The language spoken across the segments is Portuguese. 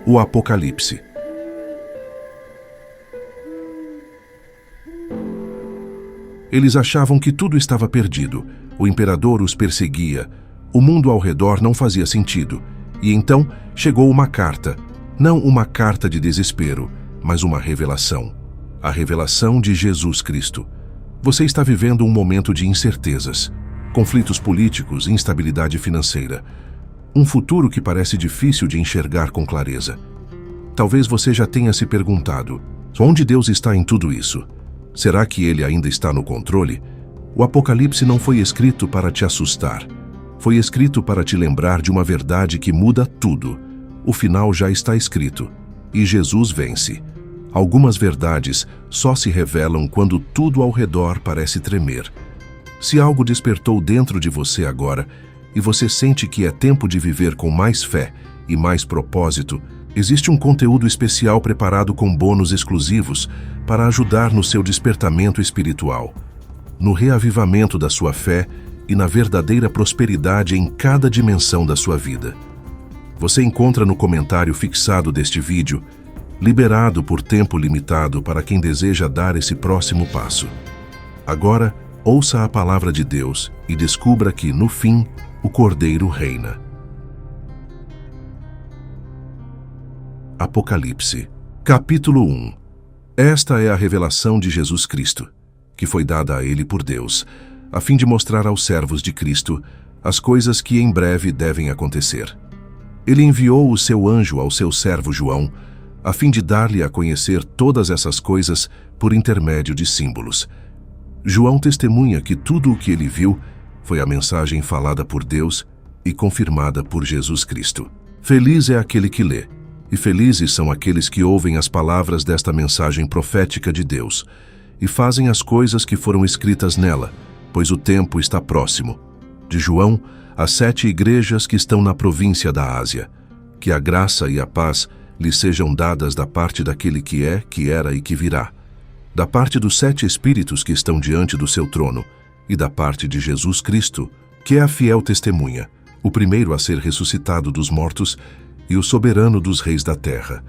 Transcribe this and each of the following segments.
O Apocalipse. Eles achavam que tudo estava perdido. O imperador os perseguia. O mundo ao redor não fazia sentido. E então chegou uma carta. Não uma carta de desespero, mas uma revelação. A revelação de Jesus Cristo. Você está vivendo um momento de incertezas. Conflitos políticos, instabilidade financeira. Um futuro que parece difícil de enxergar com clareza. Talvez você já tenha se perguntado: onde Deus está em tudo isso? Será que Ele ainda está no controle? O Apocalipse não foi escrito para te assustar. Foi escrito para te lembrar de uma verdade que muda tudo. O final já está escrito. E Jesus vence. Algumas verdades só se revelam quando tudo ao redor parece tremer. Se algo despertou dentro de você agora, e você sente que é tempo de viver com mais fé e mais propósito, existe um conteúdo especial preparado com bônus exclusivos para ajudar no seu despertamento espiritual, no reavivamento da sua fé e na verdadeira prosperidade em cada dimensão da sua vida. Você encontra no comentário fixado deste vídeo, liberado por tempo limitado para quem deseja dar esse próximo passo. Agora, ouça a palavra de Deus e descubra que, no fim, o Cordeiro reina. Apocalipse. Capítulo 1. Esta é a revelação de Jesus Cristo, que foi dada a ele por Deus, a fim de mostrar aos servos de Cristo as coisas que em breve devem acontecer. Ele enviou o seu anjo ao seu servo João, a fim de dar-lhe a conhecer todas essas coisas por intermédio de símbolos. João testemunha que tudo o que ele viu foi a mensagem falada por Deus e confirmada por Jesus Cristo. Feliz é aquele que lê, e felizes são aqueles que ouvem as palavras desta mensagem profética de Deus e fazem as coisas que foram escritas nela, pois o tempo está próximo. De João, às 7 igrejas que estão na província da Ásia. Que a graça e a paz lhe sejam dadas da parte daquele que é, que era e que virá, da parte dos 7 espíritos que estão diante do seu trono, e da parte de Jesus Cristo, que é a fiel testemunha, o primeiro a ser ressuscitado dos mortos e o soberano dos reis da terra.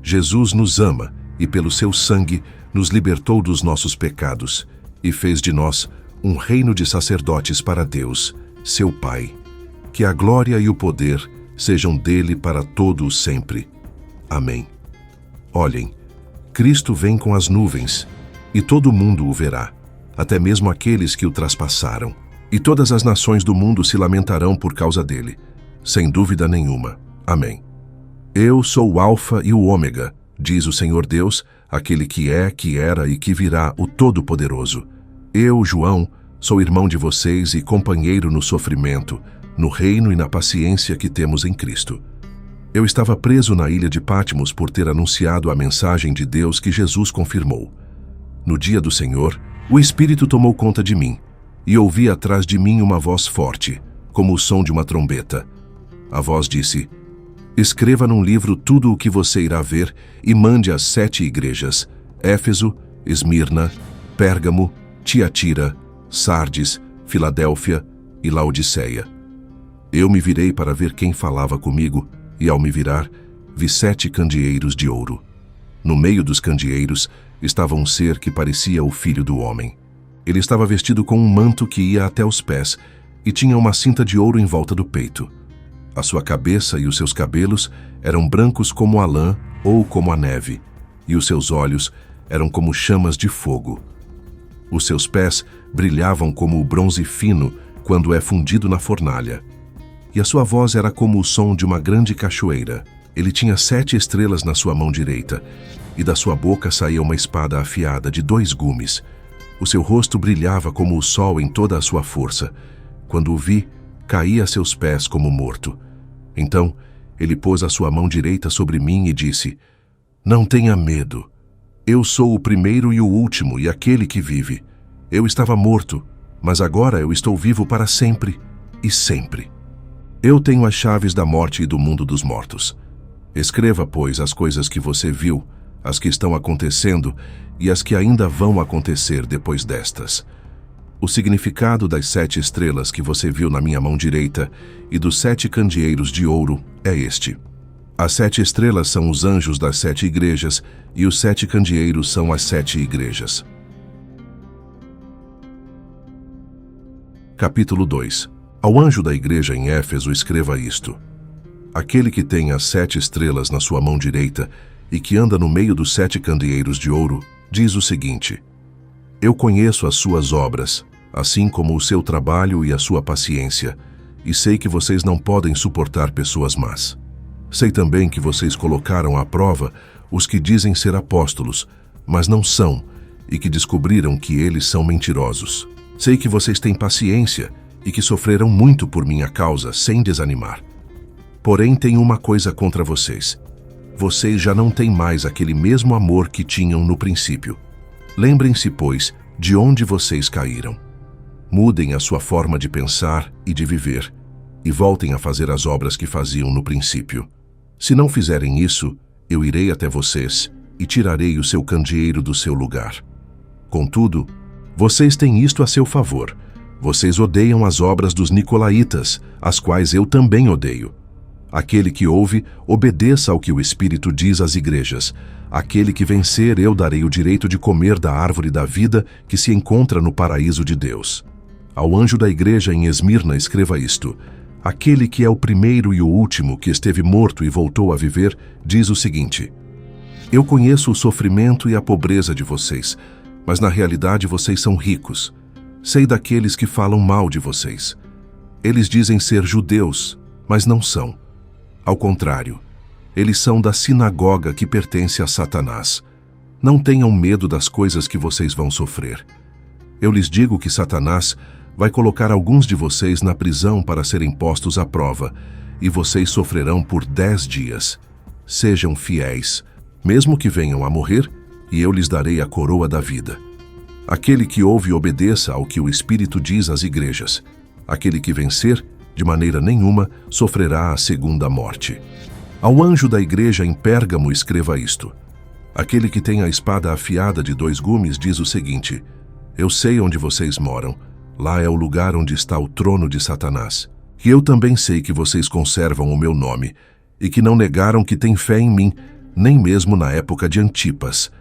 Jesus nos ama e pelo seu sangue nos libertou dos nossos pecados e fez de nós um reino de sacerdotes para Deus, seu Pai. Que a glória e o poder sejam dele para todo o sempre. Amém. Olhem, Cristo vem com as nuvens, e todo mundo o verá, até mesmo aqueles que o traspassaram. E todas as nações do mundo se lamentarão por causa dele, sem dúvida nenhuma. Amém. Eu sou o Alfa e o Ômega, diz o Senhor Deus, aquele que é, que era e que virá, o Todo-Poderoso. Eu, João, sou irmão de vocês e companheiro no sofrimento, no reino e na paciência que temos em Cristo. Eu estava preso na ilha de Patmos por ter anunciado a mensagem de Deus que Jesus confirmou. No dia do Senhor, o Espírito tomou conta de mim, e ouvi atrás de mim uma voz forte, como o som de uma trombeta. A voz disse: escreva num livro tudo o que você irá ver e mande às 7 igrejas: Éfeso, Esmirna, Pérgamo, Tiatira, Sardes, Filadélfia e Laodiceia. Eu me virei para ver quem falava comigo, e ao me virar, vi 7 candeeiros de ouro. No meio dos candeeiros estava um ser que parecia o Filho do Homem. Ele estava vestido com um manto que ia até os pés e tinha uma cinta de ouro em volta do peito. A sua cabeça e os seus cabelos eram brancos como a lã ou como a neve, e os seus olhos eram como chamas de fogo. Os seus pés brilhavam como o bronze fino quando é fundido na fornalha. E a sua voz era como o som de uma grande cachoeira. Ele tinha 7 estrelas na sua mão direita, e da sua boca saía uma espada afiada de 2 gumes. O seu rosto brilhava como o sol em toda a sua força. Quando o vi, caí a seus pés como morto. Então, ele pôs a sua mão direita sobre mim e disse: não tenha medo. Eu sou o primeiro e o último e aquele que vive. Eu estava morto, mas agora eu estou vivo para sempre e sempre. Eu tenho as chaves da morte e do mundo dos mortos. Escreva, pois, as coisas que você viu, as que estão acontecendo e as que ainda vão acontecer depois destas. O significado das 7 estrelas que você viu na minha mão direita e dos 7 candeeiros de ouro é este. As 7 estrelas são os anjos das 7 igrejas e os 7 candeeiros são as 7 igrejas. Capítulo 2. Ao anjo da igreja em Éfeso escreva isto: aquele que tem as 7 estrelas na sua mão direita e que anda no meio dos 7 candeeiros de ouro, diz o seguinte: eu conheço as suas obras, assim como o seu trabalho e a sua paciência, e sei que vocês não podem suportar pessoas más. Sei também que vocês colocaram à prova os que dizem ser apóstolos, mas não são, e que descobriram que eles são mentirosos. Sei que vocês têm paciência e que sofreram muito por minha causa, sem desanimar. Porém, tenho uma coisa contra vocês. Vocês já não têm mais aquele mesmo amor que tinham no princípio. Lembrem-se, pois, de onde vocês caíram. Mudem a sua forma de pensar e de viver, e voltem a fazer as obras que faziam no princípio. Se não fizerem isso, eu irei até vocês e tirarei o seu candeeiro do seu lugar. Contudo, vocês têm isto a seu favor. Vocês odeiam as obras dos nicolaítas, as quais eu também odeio. Aquele que ouve, obedeça ao que o Espírito diz às igrejas. Aquele que vencer, eu darei o direito de comer da árvore da vida que se encontra no paraíso de Deus. Ao anjo da igreja em Esmirna escreva isto: aquele que é o primeiro e o último, que esteve morto e voltou a viver, diz o seguinte: eu conheço o sofrimento e a pobreza de vocês, mas na realidade vocês são ricos. Sei daqueles que falam mal de vocês. Eles dizem ser judeus, mas não são. Ao contrário, eles são da sinagoga que pertence a Satanás. Não tenham medo das coisas que vocês vão sofrer. Eu lhes digo que Satanás vai colocar alguns de vocês na prisão para serem postos à prova, e vocês sofrerão por 10 dias. Sejam fiéis, mesmo que venham a morrer, e eu lhes darei a coroa da vida. Aquele que ouve obedeça ao que o Espírito diz às igrejas. Aquele que vencer, de maneira nenhuma, sofrerá a segunda morte. Ao anjo da igreja em Pérgamo escreva isto: aquele que tem a espada afiada de 2 gumes diz o seguinte: eu sei onde vocês moram. Lá é o lugar onde está o trono de Satanás. E eu também sei que vocês conservam o meu nome, e que não negaram que têm fé em mim, nem mesmo na época de Antipas.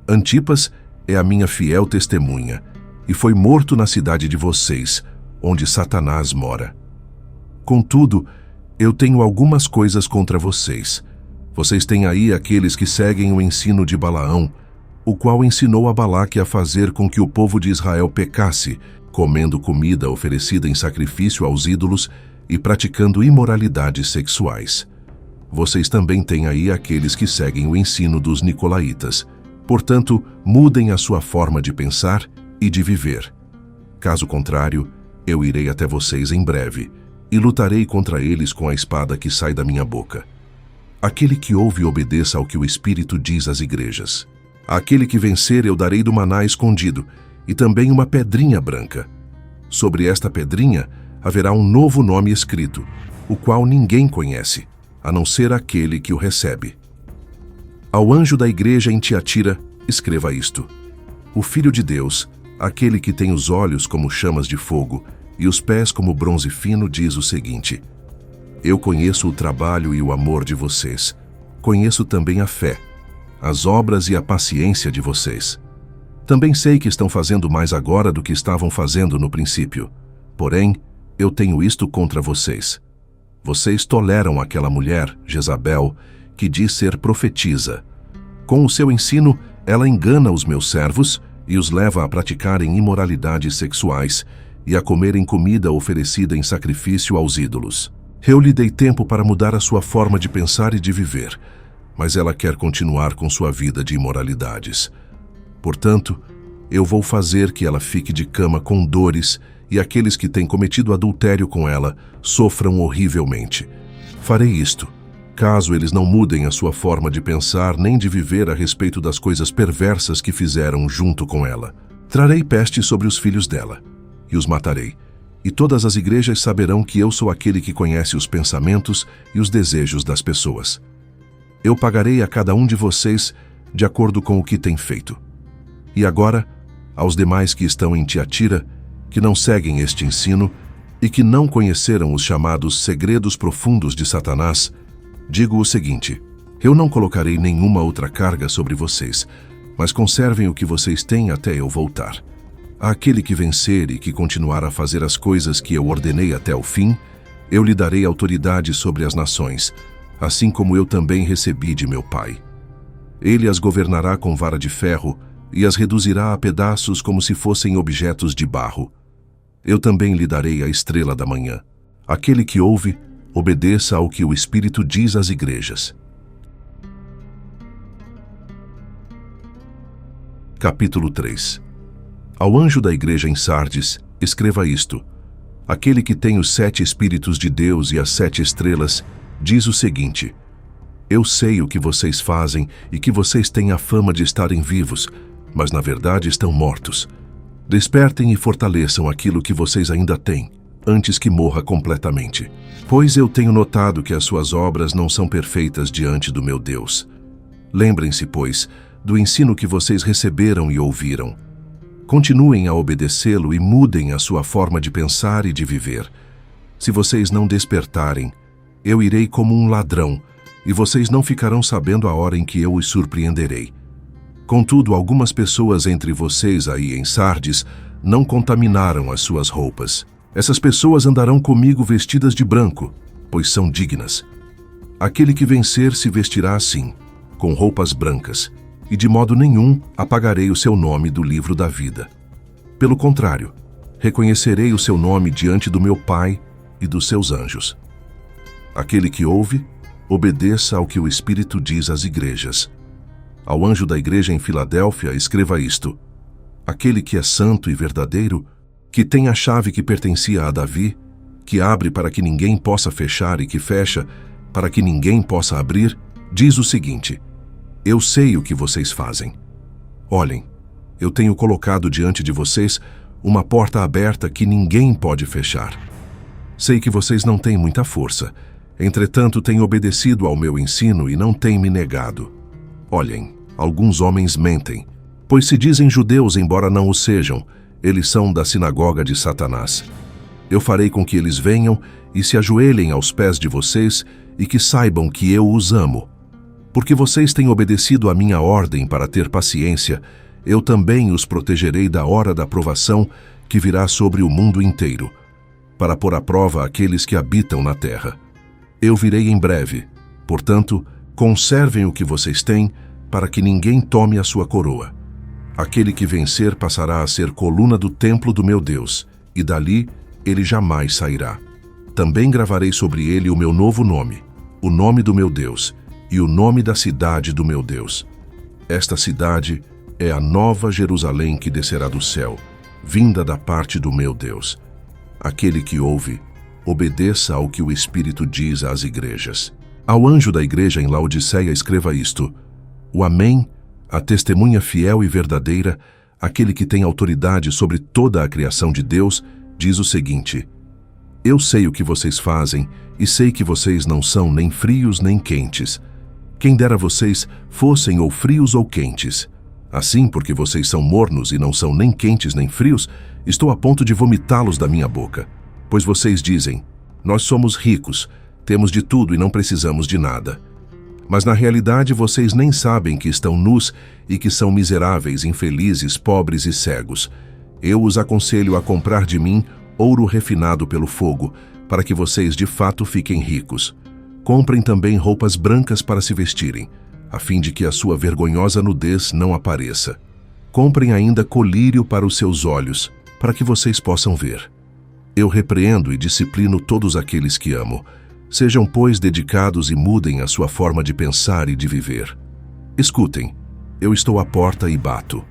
Antipas é a minha fiel testemunha, e foi morto na cidade de vocês, onde Satanás mora. Contudo, eu tenho algumas coisas contra vocês. Vocês têm aí aqueles que seguem o ensino de Balaão, o qual ensinou a Balaque a fazer com que o povo de Israel pecasse, comendo comida oferecida em sacrifício aos ídolos e praticando imoralidades sexuais. Vocês também têm aí aqueles que seguem o ensino dos nicolaítas. Portanto, mudem a sua forma de pensar e de viver. Caso contrário, eu irei até vocês em breve e lutarei contra eles com a espada que sai da minha boca. Aquele que ouve obedeça ao que o Espírito diz às igrejas. Àquele que vencer eu darei do maná escondido, e também uma pedrinha branca. Sobre esta pedrinha haverá um novo nome escrito, o qual ninguém conhece, a não ser aquele que o recebe. Ao anjo da igreja em Tiatira, escreva isto: o Filho de Deus, aquele que tem os olhos como chamas de fogo e os pés como bronze fino, diz o seguinte: eu conheço o trabalho e o amor de vocês. Conheço também a fé, as obras e a paciência de vocês. Também sei que estão fazendo mais agora do que estavam fazendo no princípio. Porém, eu tenho isto contra vocês. Vocês toleram aquela mulher, Jezabel, que diz ser profetisa. Com o seu ensino, ela engana os meus servos e os leva a praticarem imoralidades sexuais e a comerem comida oferecida em sacrifício aos ídolos. Eu lhe dei tempo para mudar a sua forma de pensar e de viver, mas ela quer continuar com sua vida de imoralidades. Portanto, eu vou fazer que ela fique de cama com dores e aqueles que têm cometido adultério com ela sofram horrivelmente. Farei isto, caso eles não mudem a sua forma de pensar nem de viver a respeito das coisas perversas que fizeram junto com ela. Trarei peste sobre os filhos dela, e os matarei, e todas as igrejas saberão que eu sou aquele que conhece os pensamentos e os desejos das pessoas. Eu pagarei a cada um de vocês de acordo com o que tem feito. E agora, aos demais que estão em Tiatira, que não seguem este ensino e que não conheceram os chamados segredos profundos de Satanás, Digo o seguinte: eu não colocarei nenhuma outra carga sobre vocês, mas conservem o que vocês têm até eu voltar. Àquele que vencer e que continuar a fazer as coisas que eu ordenei até o fim, eu lhe darei autoridade sobre as nações, assim como eu também recebi de meu Pai. Ele as governará com vara de ferro e as reduzirá a pedaços como se fossem objetos de barro. Eu também lhe darei a estrela da manhã. Aquele que ouve, obedeça ao que o Espírito diz às igrejas. Capítulo 3. Ao anjo da igreja em Sardes, escreva isto: aquele que tem os 7 Espíritos de Deus e as 7 estrelas, diz o seguinte: eu sei o que vocês fazem e que vocês têm a fama de estarem vivos, mas na verdade estão mortos. Despertem e fortaleçam aquilo que vocês ainda têm, antes que morra completamente. Pois eu tenho notado que as suas obras não são perfeitas diante do meu Deus. Lembrem-se, pois, do ensino que vocês receberam e ouviram. Continuem a obedecê-lo e mudem a sua forma de pensar e de viver. Se vocês não despertarem, eu irei como um ladrão, e vocês não ficarão sabendo a hora em que eu os surpreenderei. Contudo, algumas pessoas entre vocês aí em Sardes não contaminaram as suas roupas. Essas pessoas andarão comigo vestidas de branco, pois são dignas. Aquele que vencer se vestirá assim, com roupas brancas, e de modo nenhum apagarei o seu nome do livro da vida. Pelo contrário, reconhecerei o seu nome diante do meu Pai e dos seus anjos. Aquele que ouve, obedeça ao que o Espírito diz às igrejas. Ao anjo da igreja em Filadélfia, escreva isto: aquele que é santo e verdadeiro, que tem a chave que pertencia a Davi, que abre para que ninguém possa fechar e que fecha para que ninguém possa abrir, diz o seguinte: eu sei o que vocês fazem. Olhem, eu tenho colocado diante de vocês uma porta aberta que ninguém pode fechar. Sei que vocês não têm muita força, entretanto têm obedecido ao meu ensino e não têm me negado. Olhem, alguns homens mentem, pois se dizem judeus embora não o sejam, eles são da sinagoga de Satanás. Eu farei com que eles venham e se ajoelhem aos pés de vocês e que saibam que eu os amo. Porque vocês têm obedecido à minha ordem para ter paciência, eu também os protegerei da hora da provação que virá sobre o mundo inteiro, para pôr à prova aqueles que habitam na terra. Eu virei em breve, portanto, conservem o que vocês têm, para que ninguém tome a sua coroa. Aquele que vencer passará a ser coluna do templo do meu Deus, e dali ele jamais sairá. Também gravarei sobre ele o meu novo nome, o nome do meu Deus, e o nome da cidade do meu Deus. Esta cidade é a nova Jerusalém que descerá do céu, vinda da parte do meu Deus. Aquele que ouve, obedeça ao que o Espírito diz às igrejas. Ao anjo da igreja em Laodiceia escreva isto: o Amém, a testemunha fiel e verdadeira, aquele que tem autoridade sobre toda a criação de Deus, diz o seguinte: eu sei o que vocês fazem e sei que vocês não são nem frios nem quentes. Quem dera vocês fossem ou frios ou quentes. Assim, porque vocês são mornos e não são nem quentes nem frios, estou a ponto de vomitá-los da minha boca. Pois vocês dizem: nós somos ricos, temos de tudo e não precisamos de nada. Mas na realidade vocês nem sabem que estão nus e que são miseráveis, infelizes, pobres e cegos. Eu os aconselho a comprar de mim ouro refinado pelo fogo, para que vocês de fato fiquem ricos. Comprem também roupas brancas para se vestirem, a fim de que a sua vergonhosa nudez não apareça. Comprem ainda colírio para os seus olhos, para que vocês possam ver. Eu repreendo e disciplino todos aqueles que amo. Sejam, pois, dedicados e mudem a sua forma de pensar e de viver. Escutem, eu estou à porta e bato.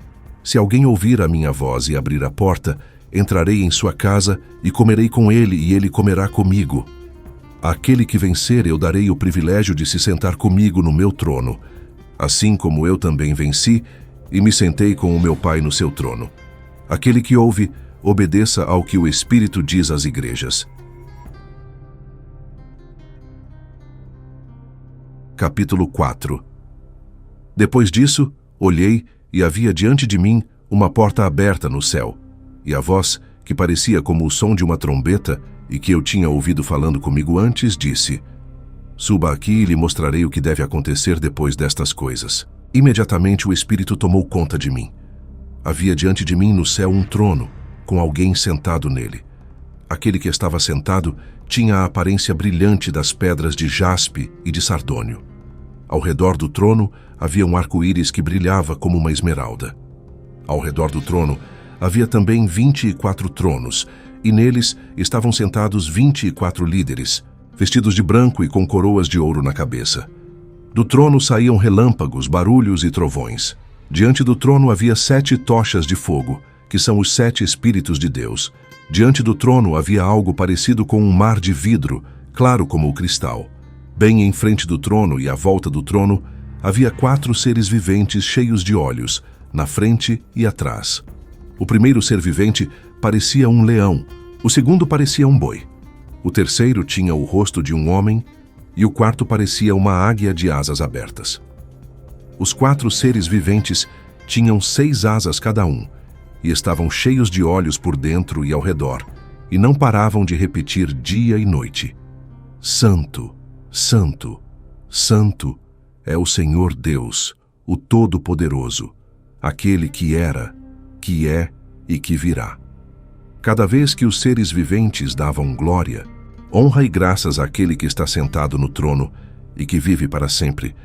Se alguém ouvir a minha voz e abrir a porta, entrarei em sua casa e comerei com ele e ele comerá comigo. Àquele que vencer eu darei o privilégio de se sentar comigo no meu trono, assim como eu também venci e me sentei com o meu Pai no seu trono. Aquele que ouve, obedeça ao que o Espírito diz às igrejas. Capítulo 4. Depois disso, olhei e havia diante de mim uma porta aberta no céu, e a voz, que parecia como o som de uma trombeta, e que eu tinha ouvido falando comigo antes, disse: Suba aqui e lhe mostrarei o que deve acontecer depois destas coisas. Imediatamente o Espírito tomou conta de mim. Havia diante de mim no céu um trono, com alguém sentado nele. Aquele que estava sentado tinha a aparência brilhante das pedras de jaspe e de sardônio. Ao redor do trono havia um arco-íris que brilhava como uma esmeralda. Ao redor do trono havia também 24 tronos, e neles estavam sentados 24 líderes, vestidos de branco e com coroas de ouro na cabeça. Do trono saíam relâmpagos, barulhos e trovões. Diante do trono havia 7 tochas de fogo, que são os 7 Espíritos de Deus. Diante do trono havia algo parecido com um mar de vidro, claro como o cristal. Bem em frente do trono e à volta do trono, havia 4 seres viventes cheios de olhos, na frente e atrás. O primeiro ser vivente parecia um leão, o segundo parecia um boi. O terceiro tinha o rosto de um homem e o quarto parecia uma águia de asas abertas. Os 4 seres viventes tinham 6 asas cada um e estavam cheios de olhos por dentro e ao redor, e não paravam de repetir dia e noite: Santo, Santo, Santo é o Senhor Deus, o Todo-Poderoso, aquele que era, que é e que virá. Cada vez que os seres viventes davam glória, honra e graças àquele que está sentado no trono e que vive para sempre,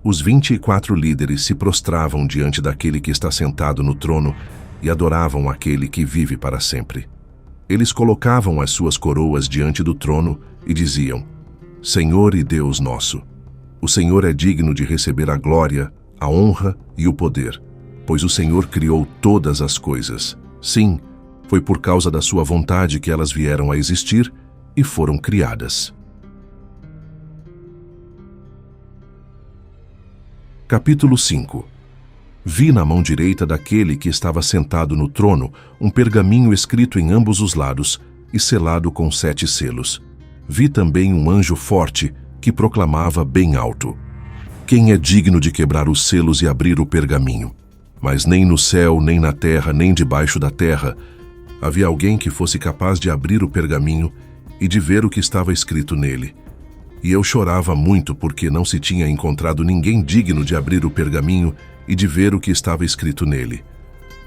os 24 líderes se prostravam diante daquele que está sentado no trono e adoravam aquele que vive para sempre. Eles colocavam as suas coroas diante do trono e diziam: Senhor e Deus nosso, o Senhor é digno de receber a glória, a honra e o poder, pois o Senhor criou todas as coisas. Sim, foi por causa da sua vontade que elas vieram a existir e foram criadas. Capítulo 5. Vi na mão direita daquele que estava sentado no trono um pergaminho escrito em ambos os lados e selado com 7 selos. Vi também um anjo forte que proclamava bem alto: Quem é digno de quebrar os selos e abrir o pergaminho? Mas nem no céu, nem na terra, nem debaixo da terra havia alguém que fosse capaz de abrir o pergaminho e de ver o que estava escrito nele. E eu chorava muito porque não se tinha encontrado ninguém digno de abrir o pergaminho e de ver o que estava escrito nele.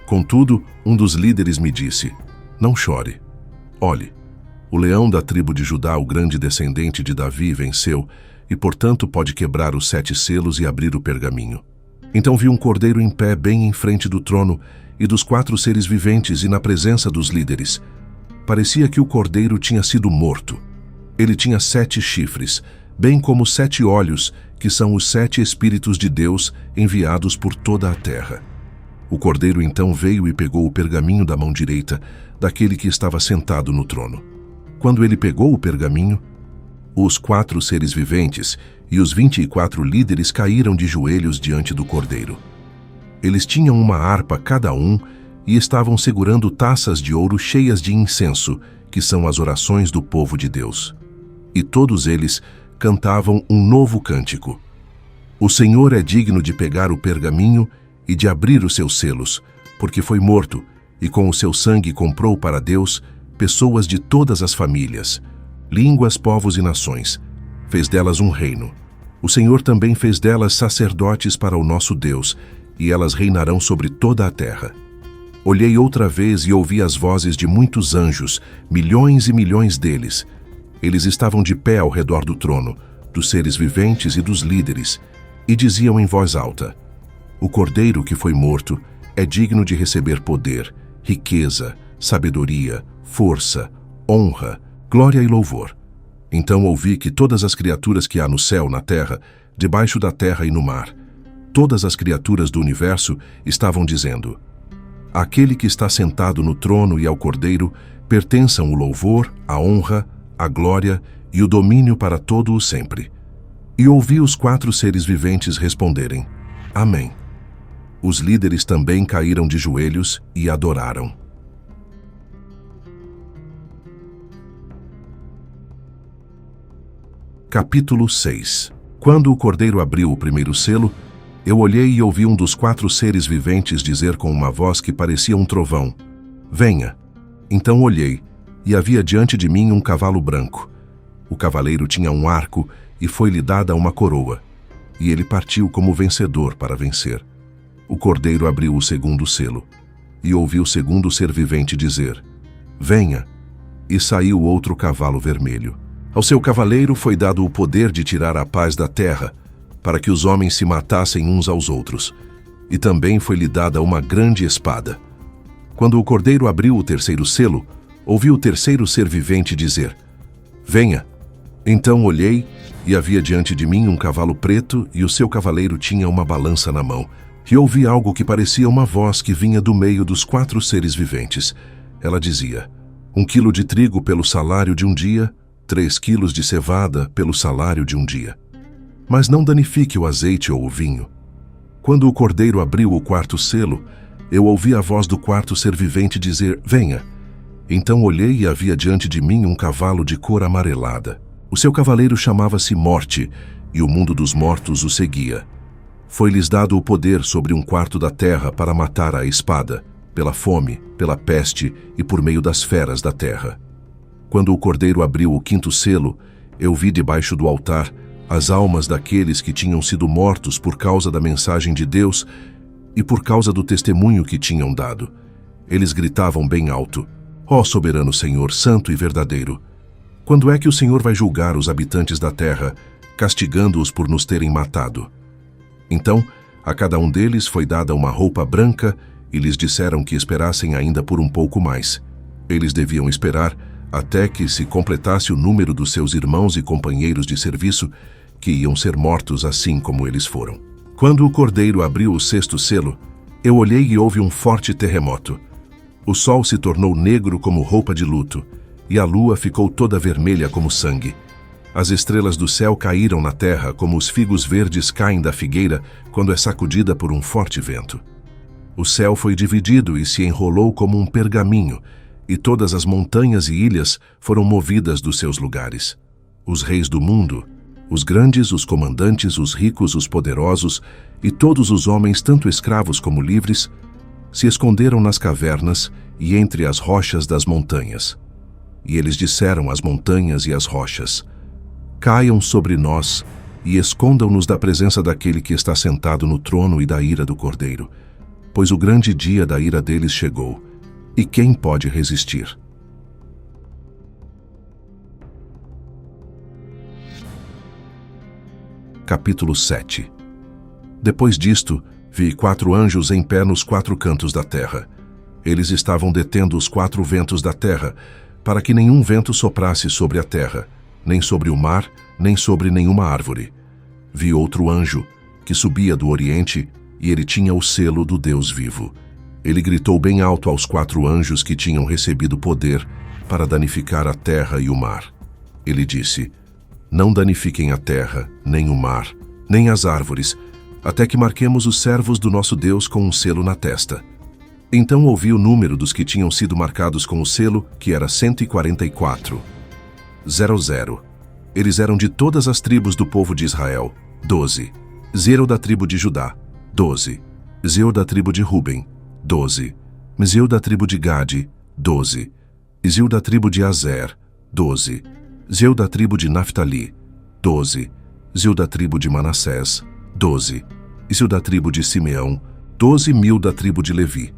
Contudo, um dos líderes me disse: Não chore. Olhe, o leão da tribo de Judá, o grande descendente de Davi, venceu e, portanto, pode quebrar os 7 selos e abrir o pergaminho. Então vi um cordeiro em pé bem em frente do trono e dos 4 seres viventes e na presença dos líderes. Parecia que o cordeiro tinha sido morto. Ele tinha 7 chifres, bem como 7 olhos, que são os 7 Espíritos de Deus enviados por toda a terra. O cordeiro então veio e pegou o pergaminho da mão direita daquele que estava sentado no trono. Quando ele pegou o pergaminho, os 4 seres viventes e os 24 líderes caíram de joelhos diante do cordeiro. Eles tinham uma harpa cada um e estavam segurando taças de ouro cheias de incenso, que são as orações do povo de Deus. E todos eles cantavam um novo cântico: O Senhor é digno de pegar o pergaminho e de abrir os seus selos, porque foi morto, e com o seu sangue comprou para Deus pessoas de todas as famílias, línguas, povos e nações. Fez delas um reino. O Senhor também fez delas sacerdotes para o nosso Deus, e elas reinarão sobre toda a terra. Olhei outra vez e ouvi as vozes de muitos anjos, milhões e milhões deles. Eles estavam de pé ao redor do trono, dos seres viventes e dos líderes, e diziam em voz alta: O cordeiro que foi morto é digno de receber poder, riqueza, sabedoria, força, honra, glória e louvor. Então ouvi que todas as criaturas que há no céu, na terra, debaixo da terra e no mar, todas as criaturas do universo estavam dizendo: Àquele que está sentado no trono e ao cordeiro pertençam o louvor, a honra, a glória e o domínio para todo o sempre. E ouvi os 4 seres viventes responderem: Amém. Os líderes também caíram de joelhos e adoraram. Capítulo 6. Quando o cordeiro abriu o primeiro selo, eu olhei e ouvi um dos 4 seres viventes dizer com uma voz que parecia um trovão: Venha. Então olhei, e havia diante de mim um cavalo branco. O cavaleiro tinha um arco, e foi-lhe dada uma coroa. E ele partiu como vencedor para vencer. O cordeiro abriu o segundo selo, e ouviu o segundo ser vivente dizer: Venha! E saiu outro cavalo vermelho. Ao seu cavaleiro foi dado o poder de tirar a paz da terra, para que os homens se matassem uns aos outros. E também foi-lhe dada uma grande espada. Quando o cordeiro abriu o terceiro selo, ouvi o terceiro ser vivente dizer: Venha! Então olhei, e havia diante de mim um cavalo preto, e o seu cavaleiro tinha uma balança na mão. E ouvi algo que parecia uma voz que vinha do meio dos 4 seres viventes. Ela dizia: 1 quilo de trigo pelo salário de um dia, 3 quilos de cevada pelo salário de um dia. Mas não danifique o azeite ou o vinho. Quando o cordeiro abriu o quarto selo, eu ouvi a voz do quarto ser vivente dizer: Venha! Então olhei e havia diante de mim um cavalo de cor amarelada. O seu cavaleiro chamava-se Morte, e o mundo dos mortos o seguia. Foi-lhes dado o poder sobre 1/4 da terra para matar à espada, pela fome, pela peste e por meio das feras da terra. Quando o cordeiro abriu o 5º selo, eu vi debaixo do altar as almas daqueles que tinham sido mortos por causa da mensagem de Deus e por causa do testemunho que tinham dado. Eles gritavam bem alto: Ó soberano Senhor, santo e verdadeiro, quando é que o Senhor vai julgar os habitantes da terra, castigando-os por nos terem matado? Então, a cada um deles foi dada uma roupa branca e lhes disseram que esperassem ainda por um pouco mais. Eles deviam esperar até que se completasse o número dos seus irmãos e companheiros de serviço, que iam ser mortos assim como eles foram. Quando o cordeiro abriu o 6º selo, eu olhei e houve um forte terremoto. O sol se tornou negro como roupa de luto, e a lua ficou toda vermelha como sangue. As estrelas do céu caíram na terra como os figos verdes caem da figueira quando é sacudida por um forte vento. O céu foi dividido e se enrolou como um pergaminho, e todas as montanhas e ilhas foram movidas dos seus lugares. Os reis do mundo, os grandes, os comandantes, os ricos, os poderosos e todos os homens, tanto escravos como livres, se esconderam nas cavernas e entre as rochas das montanhas. E eles disseram às montanhas e às rochas: Caiam sobre nós e escondam-nos da presença daquele que está sentado no trono e da ira do Cordeiro, pois o grande dia da ira deles chegou, e quem pode resistir? Capítulo 7. Depois disto, vi 4 anjos em pé nos 4 cantos da terra. Eles estavam detendo os 4 ventos da terra, para que nenhum vento soprasse sobre a terra, nem sobre o mar, nem sobre nenhuma árvore. Vi outro anjo, que subia do oriente, e ele tinha o selo do Deus vivo. Ele gritou bem alto aos 4 anjos que tinham recebido poder para danificar a terra e o mar. Ele disse: Não danifiquem a terra, nem o mar, nem as árvores, até que marquemos os servos do nosso Deus com um selo na testa. Então ouvi o número dos que tinham sido marcados com o selo, que era 144. 00. Eles eram de todas as tribos do povo de Israel. 12. Zero da tribo de Judá. 12. Zeu da tribo de Ruben. 12. Zeu da tribo de Gade. 12. Zeu da tribo de Azer. 12. Zeu da tribo de Naftali. 12. Zeu da tribo de Manassés. 12. Zeu da tribo de Simeão. 12.000 da tribo de Levi.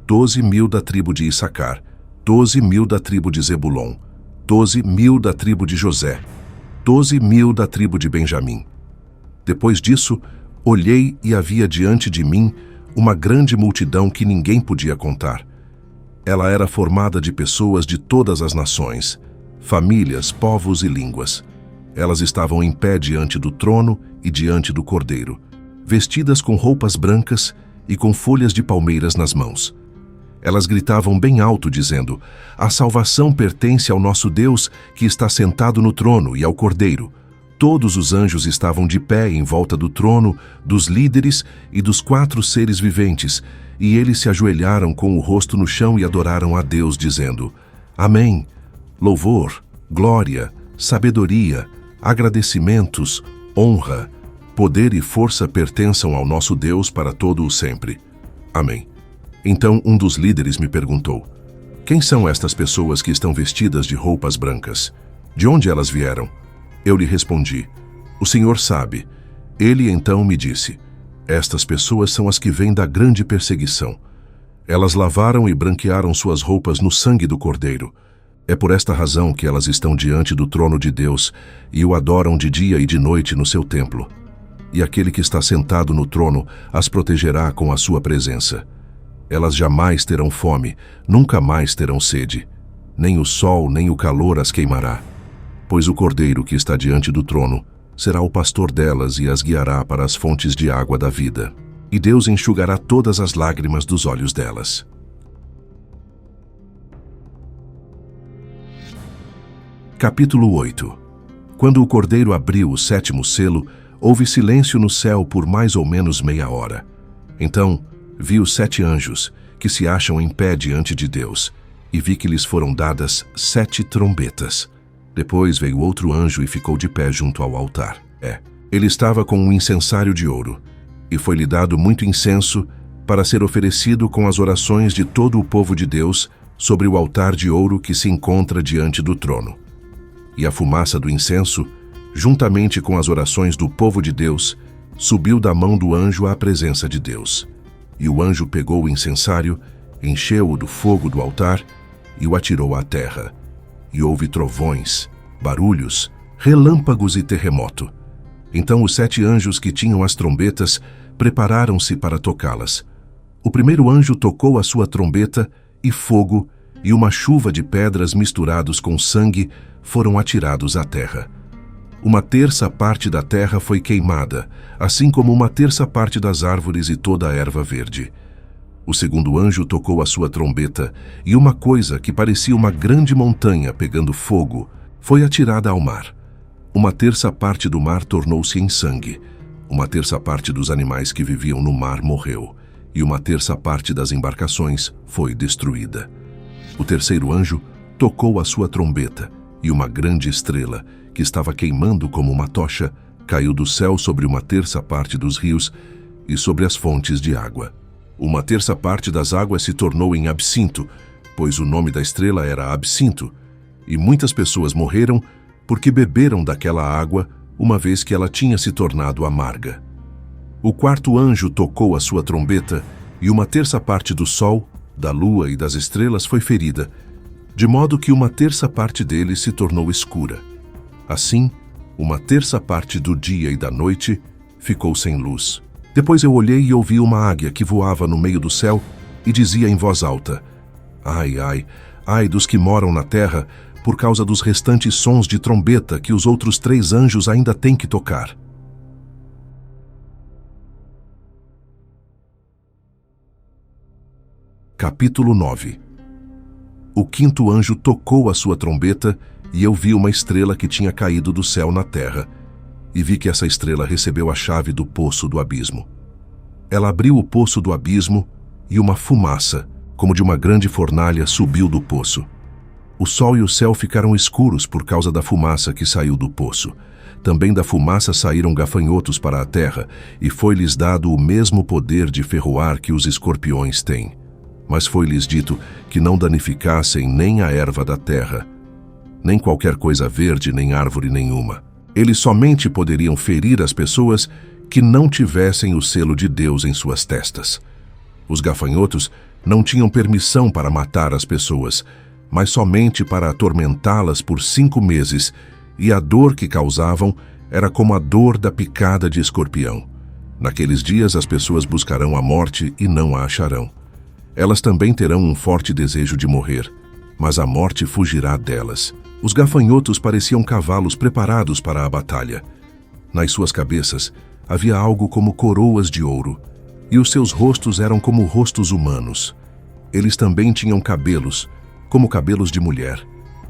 12.000 da tribo de Issacar, 12.000 da tribo de Zebulon, 12.000 da tribo de José, 12.000 da tribo de Benjamim. Depois disso, olhei e havia diante de mim uma grande multidão que ninguém podia contar. Ela era formada de pessoas de todas as nações, famílias, povos e línguas. Elas estavam em pé diante do trono e diante do Cordeiro, vestidas com roupas brancas e com folhas de palmeiras nas mãos. Elas gritavam bem alto, dizendo: A salvação pertence ao nosso Deus, que está sentado no trono, e ao Cordeiro. Todos os anjos estavam de pé em volta do trono, dos líderes e dos 4 seres viventes, e eles se ajoelharam com o rosto no chão e adoraram a Deus, dizendo: Amém. Louvor, glória, sabedoria, agradecimentos, honra, poder e força pertençam ao nosso Deus para todo o sempre. Amém. Então um dos líderes me perguntou: Quem são estas pessoas que estão vestidas de roupas brancas? De onde elas vieram? Eu lhe respondi: O Senhor sabe. Ele então me disse: estas pessoas são as que vêm da grande perseguição. Elas lavaram e branquearam suas roupas no sangue do Cordeiro. É por esta razão que elas estão diante do trono de Deus e o adoram de dia e de noite no seu templo. E aquele que está sentado no trono as protegerá com a sua presença. Elas jamais terão fome, nunca mais terão sede. Nem o sol nem o calor as queimará. Pois o Cordeiro que está diante do trono será o pastor delas e as guiará para as fontes de água da vida. E Deus enxugará todas as lágrimas dos olhos delas. Capítulo 8. Quando o Cordeiro abriu o 7º selo, houve silêncio no céu por mais ou menos meia hora. Então, vi os 7 anjos, que se acham em pé diante de Deus, e vi que lhes foram dadas 7 trombetas. Depois veio outro anjo e ficou de pé junto ao altar. Ele estava com um incensário de ouro, e foi-lhe dado muito incenso para ser oferecido com as orações de todo o povo de Deus sobre o altar de ouro que se encontra diante do trono. E a fumaça do incenso, juntamente com as orações do povo de Deus, subiu da mão do anjo à presença de Deus. E o anjo pegou o incensário, encheu-o do fogo do altar e o atirou à terra. E houve trovões, barulhos, relâmpagos e terremoto. Então os 7 anjos que tinham as trombetas prepararam-se para tocá-las. O primeiro anjo tocou a sua trombeta e fogo e uma chuva de pedras misturados com sangue foram atirados à terra. 1/3 parte da terra foi queimada, assim como 1/3 parte das árvores e toda a erva verde. O segundo anjo tocou a sua trombeta, e uma coisa que parecia uma grande montanha pegando fogo foi atirada ao mar. 1/3 parte do mar tornou-se em sangue. 1/3 parte dos animais que viviam no mar morreu, e 1/3 parte das embarcações foi destruída. O terceiro anjo tocou a sua trombeta, e uma grande estrela, que estava queimando como uma tocha, caiu do céu sobre 1/3 parte dos rios e sobre as fontes de água. 1/3 parte das águas se tornou em absinto, pois o nome da estrela era Absinto, e muitas pessoas morreram porque beberam daquela água, uma vez que ela tinha se tornado amarga. O quarto anjo tocou a sua trombeta, e 1/3 parte do sol, da lua e das estrelas foi ferida, de modo que 1/3 parte deles se tornou escura. Assim, 1/3 parte do dia e da noite ficou sem luz. Depois eu olhei e ouvi uma águia que voava no meio do céu e dizia em voz alta: ai, ai, ai dos que moram na terra, por causa dos restantes sons de trombeta que os outros 3 anjos ainda têm que tocar. Capítulo 9. O quinto anjo tocou a sua trombeta, e eu vi uma estrela que tinha caído do céu na terra, e vi que essa estrela recebeu a chave do poço do abismo. Ela abriu o poço do abismo, e uma fumaça, como de uma grande fornalha, subiu do poço. O sol e o céu ficaram escuros por causa da fumaça que saiu do poço. Também da fumaça saíram gafanhotos para a terra, e foi-lhes dado o mesmo poder de ferroar que os escorpiões têm. Mas foi-lhes dito que não danificassem nem a erva da terra, nem qualquer coisa verde, nem árvore nenhuma. Eles somente poderiam ferir as pessoas que não tivessem o selo de Deus em suas testas. Os gafanhotos não tinham permissão para matar as pessoas, mas somente para atormentá-las por 5 meses, e a dor que causavam era como a dor da picada de escorpião. Naqueles dias as pessoas buscarão a morte e não a acharão. Elas também terão um forte desejo de morrer, mas a morte fugirá delas. Os gafanhotos pareciam cavalos preparados para a batalha. Nas suas cabeças havia algo como coroas de ouro, e os seus rostos eram como rostos humanos. Eles também tinham cabelos, como cabelos de mulher,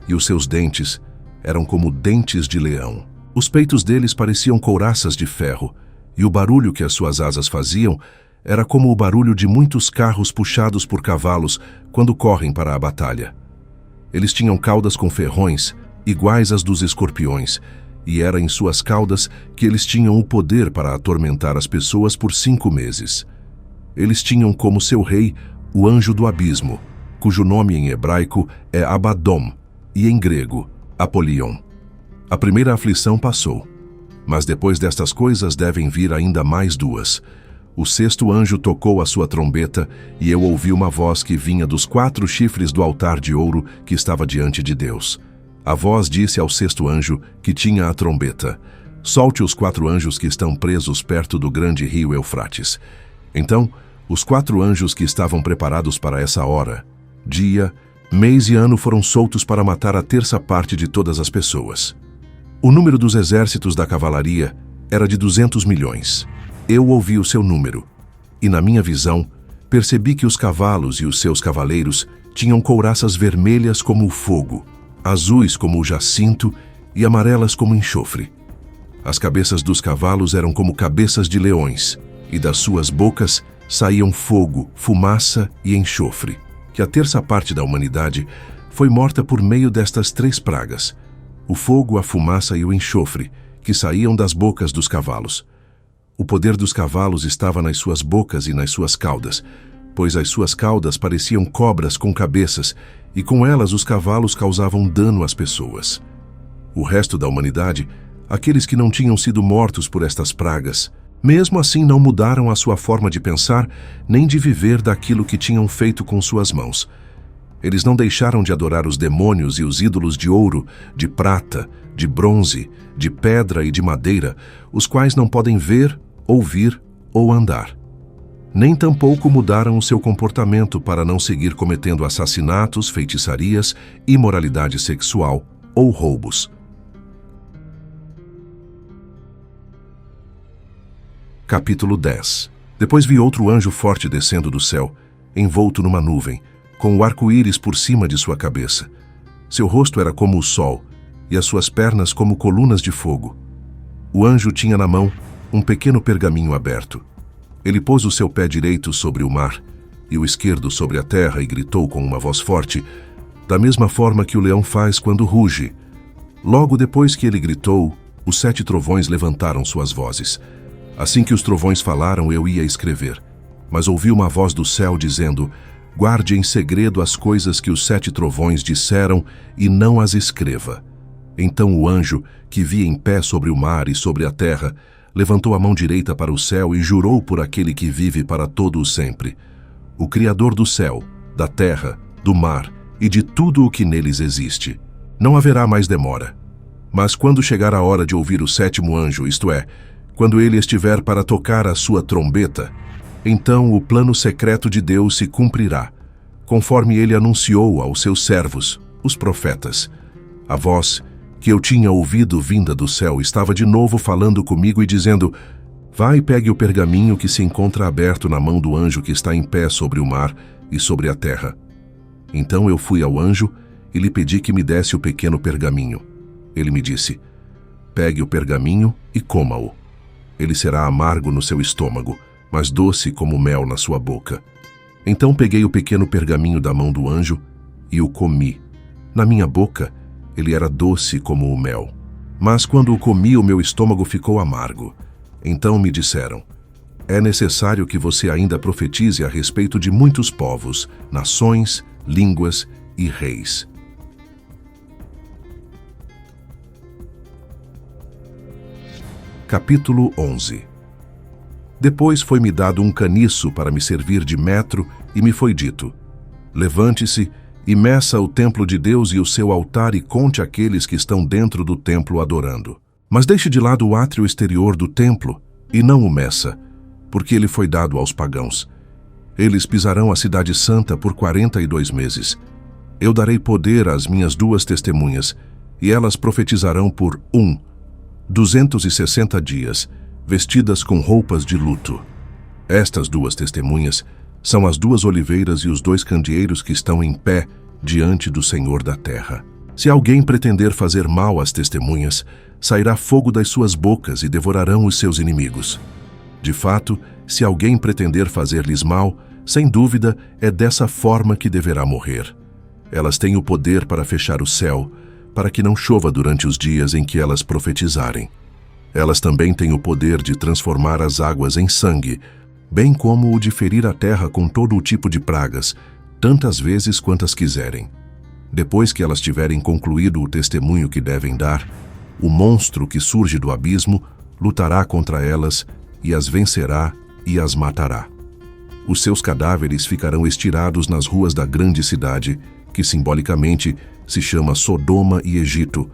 e os seus dentes eram como dentes de leão. Os peitos deles pareciam couraças de ferro, e o barulho que as suas asas faziam era como o barulho de muitos carros puxados por cavalos quando correm para a batalha. Eles tinham caudas com ferrões, iguais às dos escorpiões, e era em suas caudas que eles tinham o poder para atormentar as pessoas por 5 meses. Eles tinham como seu rei o anjo do abismo, cujo nome em hebraico é Abaddon, e em grego, Apolion. A primeira aflição passou. Mas depois destas coisas devem vir ainda mais duas. O sexto anjo tocou a sua trombeta, e eu ouvi uma voz que vinha dos 4 chifres do altar de ouro que estava diante de Deus. A voz disse ao sexto anjo, que tinha a trombeta: solte os 4 anjos que estão presos perto do grande rio Eufrates. Então, os 4 anjos que estavam preparados para essa hora, dia, mês e ano foram soltos para matar a terça parte de todas as pessoas. O número dos exércitos da cavalaria era de 200 milhões. Eu ouvi o seu número, e na minha visão, percebi que os cavalos e os seus cavaleiros tinham couraças vermelhas como o fogo, azuis como o jacinto e amarelas como enxofre. As cabeças dos cavalos eram como cabeças de leões, e das suas bocas saíam fogo, fumaça e enxofre, que a terça parte da humanidade foi morta por meio destas 3 pragas: o fogo, a fumaça e o enxofre, que saíam das bocas dos cavalos. O poder dos cavalos estava nas suas bocas e nas suas caudas, pois as suas caudas pareciam cobras com cabeças, e com elas os cavalos causavam dano às pessoas. O resto da humanidade, aqueles que não tinham sido mortos por estas pragas, mesmo assim não mudaram a sua forma de pensar, nem de viver daquilo que tinham feito com suas mãos. Eles não deixaram de adorar os demônios e os ídolos de ouro, de prata, de bronze, de pedra e de madeira, os quais não podem ver, ouvir ou andar. Nem tampouco mudaram o seu comportamento para não seguir cometendo assassinatos, feitiçarias, imoralidade sexual ou roubos. Capítulo 10. Depois vi outro anjo forte descendo do céu, envolto numa nuvem, com o arco-íris por cima de sua cabeça. Seu rosto era como o sol, e as suas pernas como colunas de fogo. O anjo tinha na mão um pequeno pergaminho aberto. Ele pôs o seu pé direito sobre o mar, e o esquerdo sobre a terra, e gritou com uma voz forte, da mesma forma que o leão faz quando ruge. Logo depois que ele gritou, os 7 trovões levantaram suas vozes. Assim que os trovões falaram, eu ia escrever. Mas ouvi uma voz do céu dizendo: guarde em segredo as coisas que os 7 trovões disseram e não as escreva. Então o anjo, que via em pé sobre o mar e sobre a terra, levantou a mão direita para o céu e jurou por aquele que vive para todo o sempre, o Criador do céu, da terra, do mar e de tudo o que neles existe: não haverá mais demora. Mas quando chegar a hora de ouvir o 7º anjo, isto é, quando ele estiver para tocar a sua trombeta, então o plano secreto de Deus se cumprirá, conforme ele anunciou aos seus servos, os profetas. A voz que eu tinha ouvido vinda do céu estava de novo falando comigo e dizendo: vai e pegue o pergaminho que se encontra aberto na mão do anjo que está em pé sobre o mar e sobre a terra. Então eu fui ao anjo e lhe pedi que me desse o pequeno pergaminho. Ele me disse: pegue o pergaminho e coma-o. Ele será amargo no seu estômago, mas doce como mel na sua boca. Então peguei o pequeno pergaminho da mão do anjo e o comi. Na minha boca, ele era doce como o mel. Mas quando o comi, o meu estômago ficou amargo. Então me disseram: é necessário que você ainda profetize a respeito de muitos povos, nações, línguas e reis. Capítulo 11. Depois foi-me dado um caniço para me servir de metro e me foi dito: levante-se e meça o templo de Deus e o seu altar e conte aqueles que estão dentro do templo adorando. Mas deixe de lado o átrio exterior do templo e não o meça, porque ele foi dado aos pagãos. Eles pisarão a cidade santa por 42 meses. Eu darei poder às minhas 2 testemunhas, e elas profetizarão por 260 dias, vestidas com roupas de luto. Estas 2 testemunhas são as 2 oliveiras e os 2 candeeiros que estão em pé diante do Senhor da terra. Se alguém pretender fazer mal às testemunhas, sairá fogo das suas bocas e devorarão os seus inimigos. De fato, se alguém pretender fazer-lhes mal, sem dúvida é dessa forma que deverá morrer. Elas têm o poder para fechar o céu, para que não chova durante os dias em que elas profetizarem. Elas também têm o poder de transformar as águas em sangue, bem como o de ferir a terra com todo o tipo de pragas, tantas vezes quantas quiserem. Depois que elas tiverem concluído o testemunho que devem dar, o monstro que surge do abismo, lutará contra elas e as vencerá e as matará. Os seus cadáveres ficarão estirados nas ruas da grande cidade, que simbolicamente se chama Sodoma e Egito,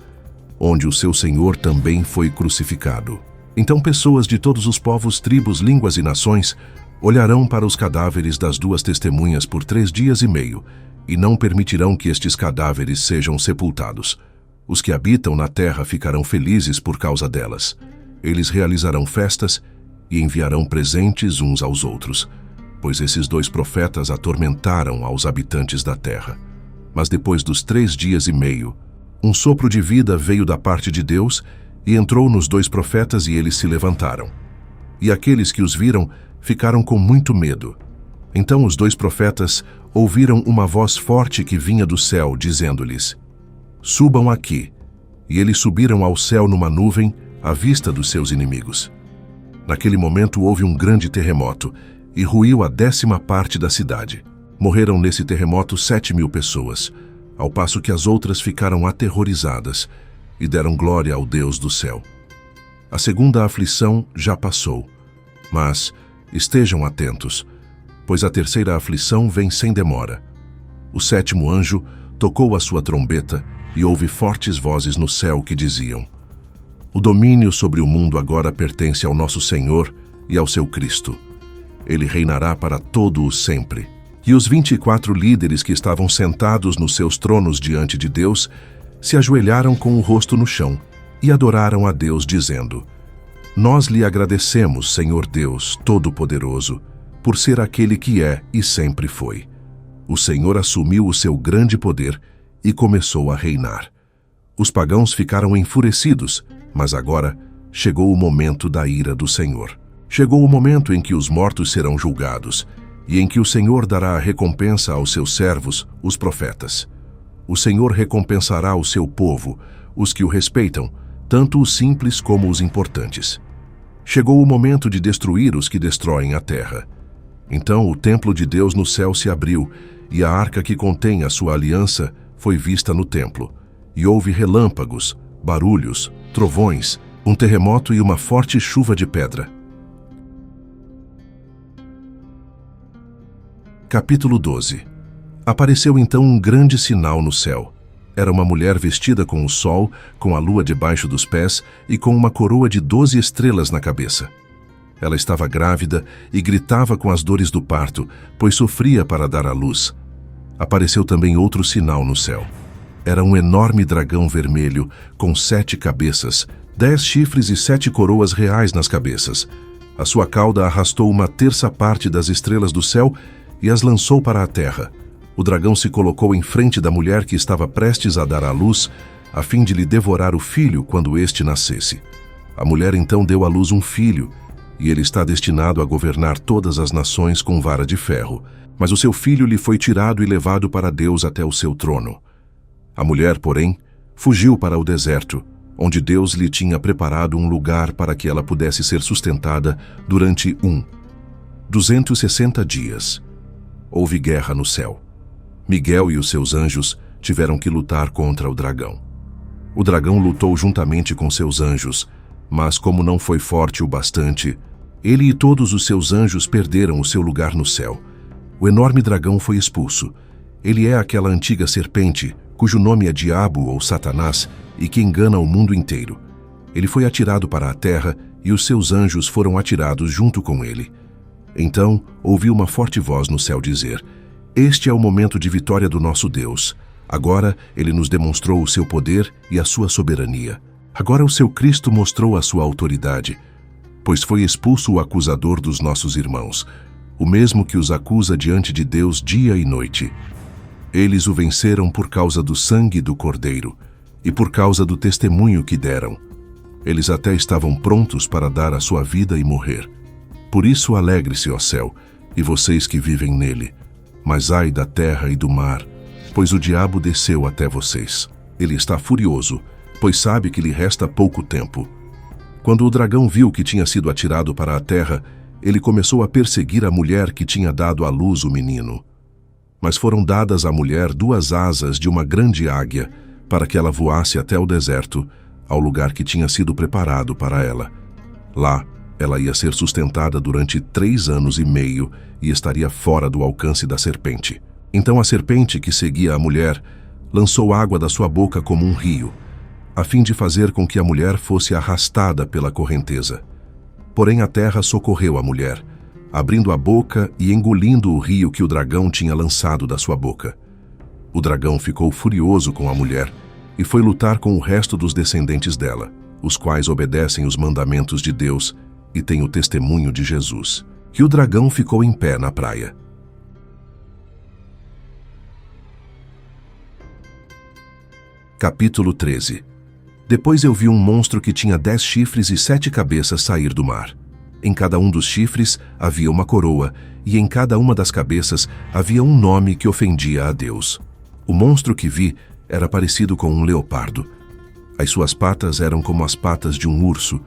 onde o seu Senhor também foi crucificado. Então pessoas de todos os povos, tribos, línguas e nações olharão para os cadáveres das duas testemunhas por 3 dias e meio, e não permitirão que estes cadáveres sejam sepultados. Os que habitam na terra ficarão felizes por causa delas. Eles realizarão festas e enviarão presentes uns aos outros, pois esses 2 profetas atormentaram aos habitantes da terra. Mas depois dos 3 dias e meio, um sopro de vida veio da parte de Deus e entrou nos 2 profetas e eles se levantaram. E aqueles que os viram ficaram com muito medo. Então os 2 profetas ouviram uma voz forte que vinha do céu, dizendo-lhes: "Subam aqui." E eles subiram ao céu numa nuvem, à vista dos seus inimigos. Naquele momento houve um grande terremoto, e ruiu a 10ª parte da cidade. Morreram nesse terremoto 7.000 pessoas, ao passo que as outras ficaram aterrorizadas e deram glória ao Deus do céu. A segunda aflição já passou, mas estejam atentos, pois a terceira aflição vem sem demora. O 7º anjo tocou a sua trombeta e houve fortes vozes no céu que diziam: "O domínio sobre o mundo agora pertence ao nosso Senhor e ao seu Cristo. Ele reinará para todo o sempre." E os 24 líderes que estavam sentados nos seus tronos diante de Deus se ajoelharam com o rosto no chão e adoraram a Deus, dizendo: "Nós lhe agradecemos, Senhor Deus Todo-Poderoso, por ser aquele que é e sempre foi. O Senhor assumiu o seu grande poder e começou a reinar." Os pagãos ficaram enfurecidos, mas agora chegou o momento da ira do Senhor. Chegou o momento em que os mortos serão julgados e em que o Senhor dará a recompensa aos seus servos, os profetas. O Senhor recompensará o seu povo, os que o respeitam, tanto os simples como os importantes. Chegou o momento de destruir os que destroem a terra. Então o templo de Deus no céu se abriu, e a arca que contém a sua aliança foi vista no templo. E houve relâmpagos, barulhos, trovões, um terremoto e uma forte chuva de pedra. Capítulo 12. Apareceu então um grande sinal no céu. Era uma mulher vestida com o sol, com a lua debaixo dos pés e com uma coroa de 12 estrelas na cabeça. Ela estava grávida e gritava com as dores do parto, pois sofria para dar à luz. Apareceu também outro sinal no céu. Era um enorme dragão vermelho, com 7 cabeças, 10 chifres e 7 coroas reais nas cabeças. A sua cauda arrastou 1/3 parte das estrelas do céu e as lançou para a terra. O dragão se colocou em frente da mulher que estava prestes a dar à luz, a fim de lhe devorar o filho quando este nascesse. A mulher então deu à luz um filho, e ele está destinado a governar todas as nações com vara de ferro. Mas o seu filho lhe foi tirado e levado para Deus até o seu trono. A mulher, porém, fugiu para o deserto, onde Deus lhe tinha preparado um lugar para que ela pudesse ser sustentada durante 260 dias. Houve guerra no céu. Miguel e os seus anjos tiveram que lutar contra o dragão. O dragão lutou juntamente com seus anjos, mas como não foi forte o bastante, ele e todos os seus anjos perderam o seu lugar no céu. O enorme dragão foi expulso. Ele é aquela antiga serpente, cujo nome é Diabo ou Satanás, e que engana o mundo inteiro. Ele foi atirado para a terra e os seus anjos foram atirados junto com ele. Então ouvi uma forte voz no céu dizer: "Este é o momento de vitória do nosso Deus. Agora ele nos demonstrou o seu poder e a sua soberania. Agora o seu Cristo mostrou a sua autoridade, pois foi expulso o acusador dos nossos irmãos, o mesmo que os acusa diante de Deus dia e noite. Eles o venceram por causa do sangue do Cordeiro e por causa do testemunho que deram. Eles até estavam prontos para dar a sua vida e morrer. Por isso alegre-se, ó céu, e vocês que vivem nele. Mas ai da terra e do mar, pois o diabo desceu até vocês. Ele está furioso, pois sabe que lhe resta pouco tempo." Quando o dragão viu que tinha sido atirado para a terra, ele começou a perseguir a mulher que tinha dado à luz o menino. Mas foram dadas à mulher 2 asas de uma grande águia, para que ela voasse até o deserto, ao lugar que tinha sido preparado para ela. Lá, ela ia ser sustentada durante 3 anos e meio e estaria fora do alcance da serpente. Então a serpente que seguia a mulher lançou água da sua boca como um rio, a fim de fazer com que a mulher fosse arrastada pela correnteza. Porém a terra socorreu a mulher, abrindo a boca e engolindo o rio que o dragão tinha lançado da sua boca. O dragão ficou furioso com a mulher e foi lutar com o resto dos descendentes dela, os quais obedecem os mandamentos de Deus e têm o testemunho de Jesus. E o dragão ficou em pé na praia. Capítulo 13. Depois eu vi um monstro que tinha 10 chifres e 7 cabeças sair do mar. Em cada um dos chifres havia uma coroa, e em cada uma das cabeças havia um nome que ofendia a Deus. O monstro que vi era parecido com um leopardo. As suas patas eram como as patas de um urso,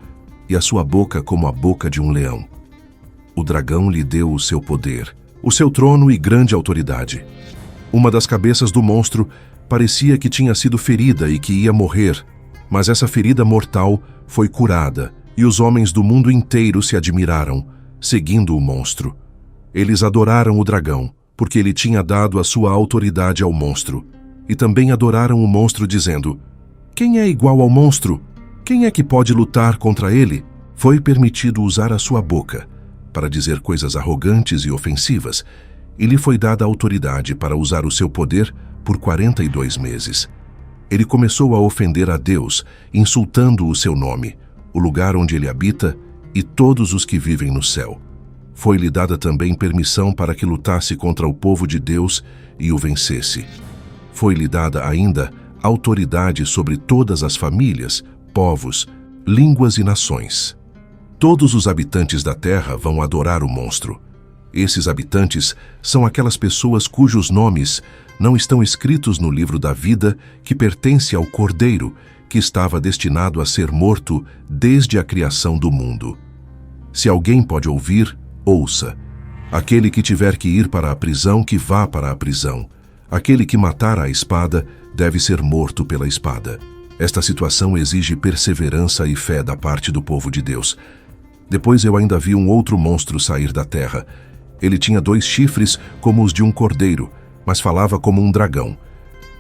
e a sua boca como a boca de um leão. O dragão lhe deu o seu poder, o seu trono e grande autoridade. Uma das cabeças do monstro parecia que tinha sido ferida e que ia morrer, mas essa ferida mortal foi curada, e os homens do mundo inteiro se admiraram, seguindo o monstro. Eles adoraram o dragão, porque ele tinha dado a sua autoridade ao monstro, e também adoraram o monstro dizendo: "Quem é igual ao monstro? Quem é que pode lutar contra ele?" Foi permitido usar a sua boca para dizer coisas arrogantes e ofensivas, e lhe foi dada autoridade para usar o seu poder por 42 meses. Ele começou a ofender a Deus, insultando o seu nome, o lugar onde ele habita e todos os que vivem no céu. Foi-lhe dada também permissão para que lutasse contra o povo de Deus e o vencesse. Foi-lhe dada ainda autoridade sobre todas as famílias, povos, línguas e nações. Todos os habitantes da terra vão adorar o monstro. Esses habitantes são aquelas pessoas cujos nomes não estão escritos no livro da vida que pertence ao Cordeiro, que estava destinado a ser morto desde a criação do mundo. Se alguém pode ouvir, ouça. Aquele que tiver que ir para a prisão, que vá para a prisão. Aquele que matar a espada deve ser morto pela espada. Esta situação exige perseverança e fé da parte do povo de Deus. Depois eu ainda vi um outro monstro sair da terra. Ele tinha 2 chifres como os de um cordeiro, mas falava como um dragão.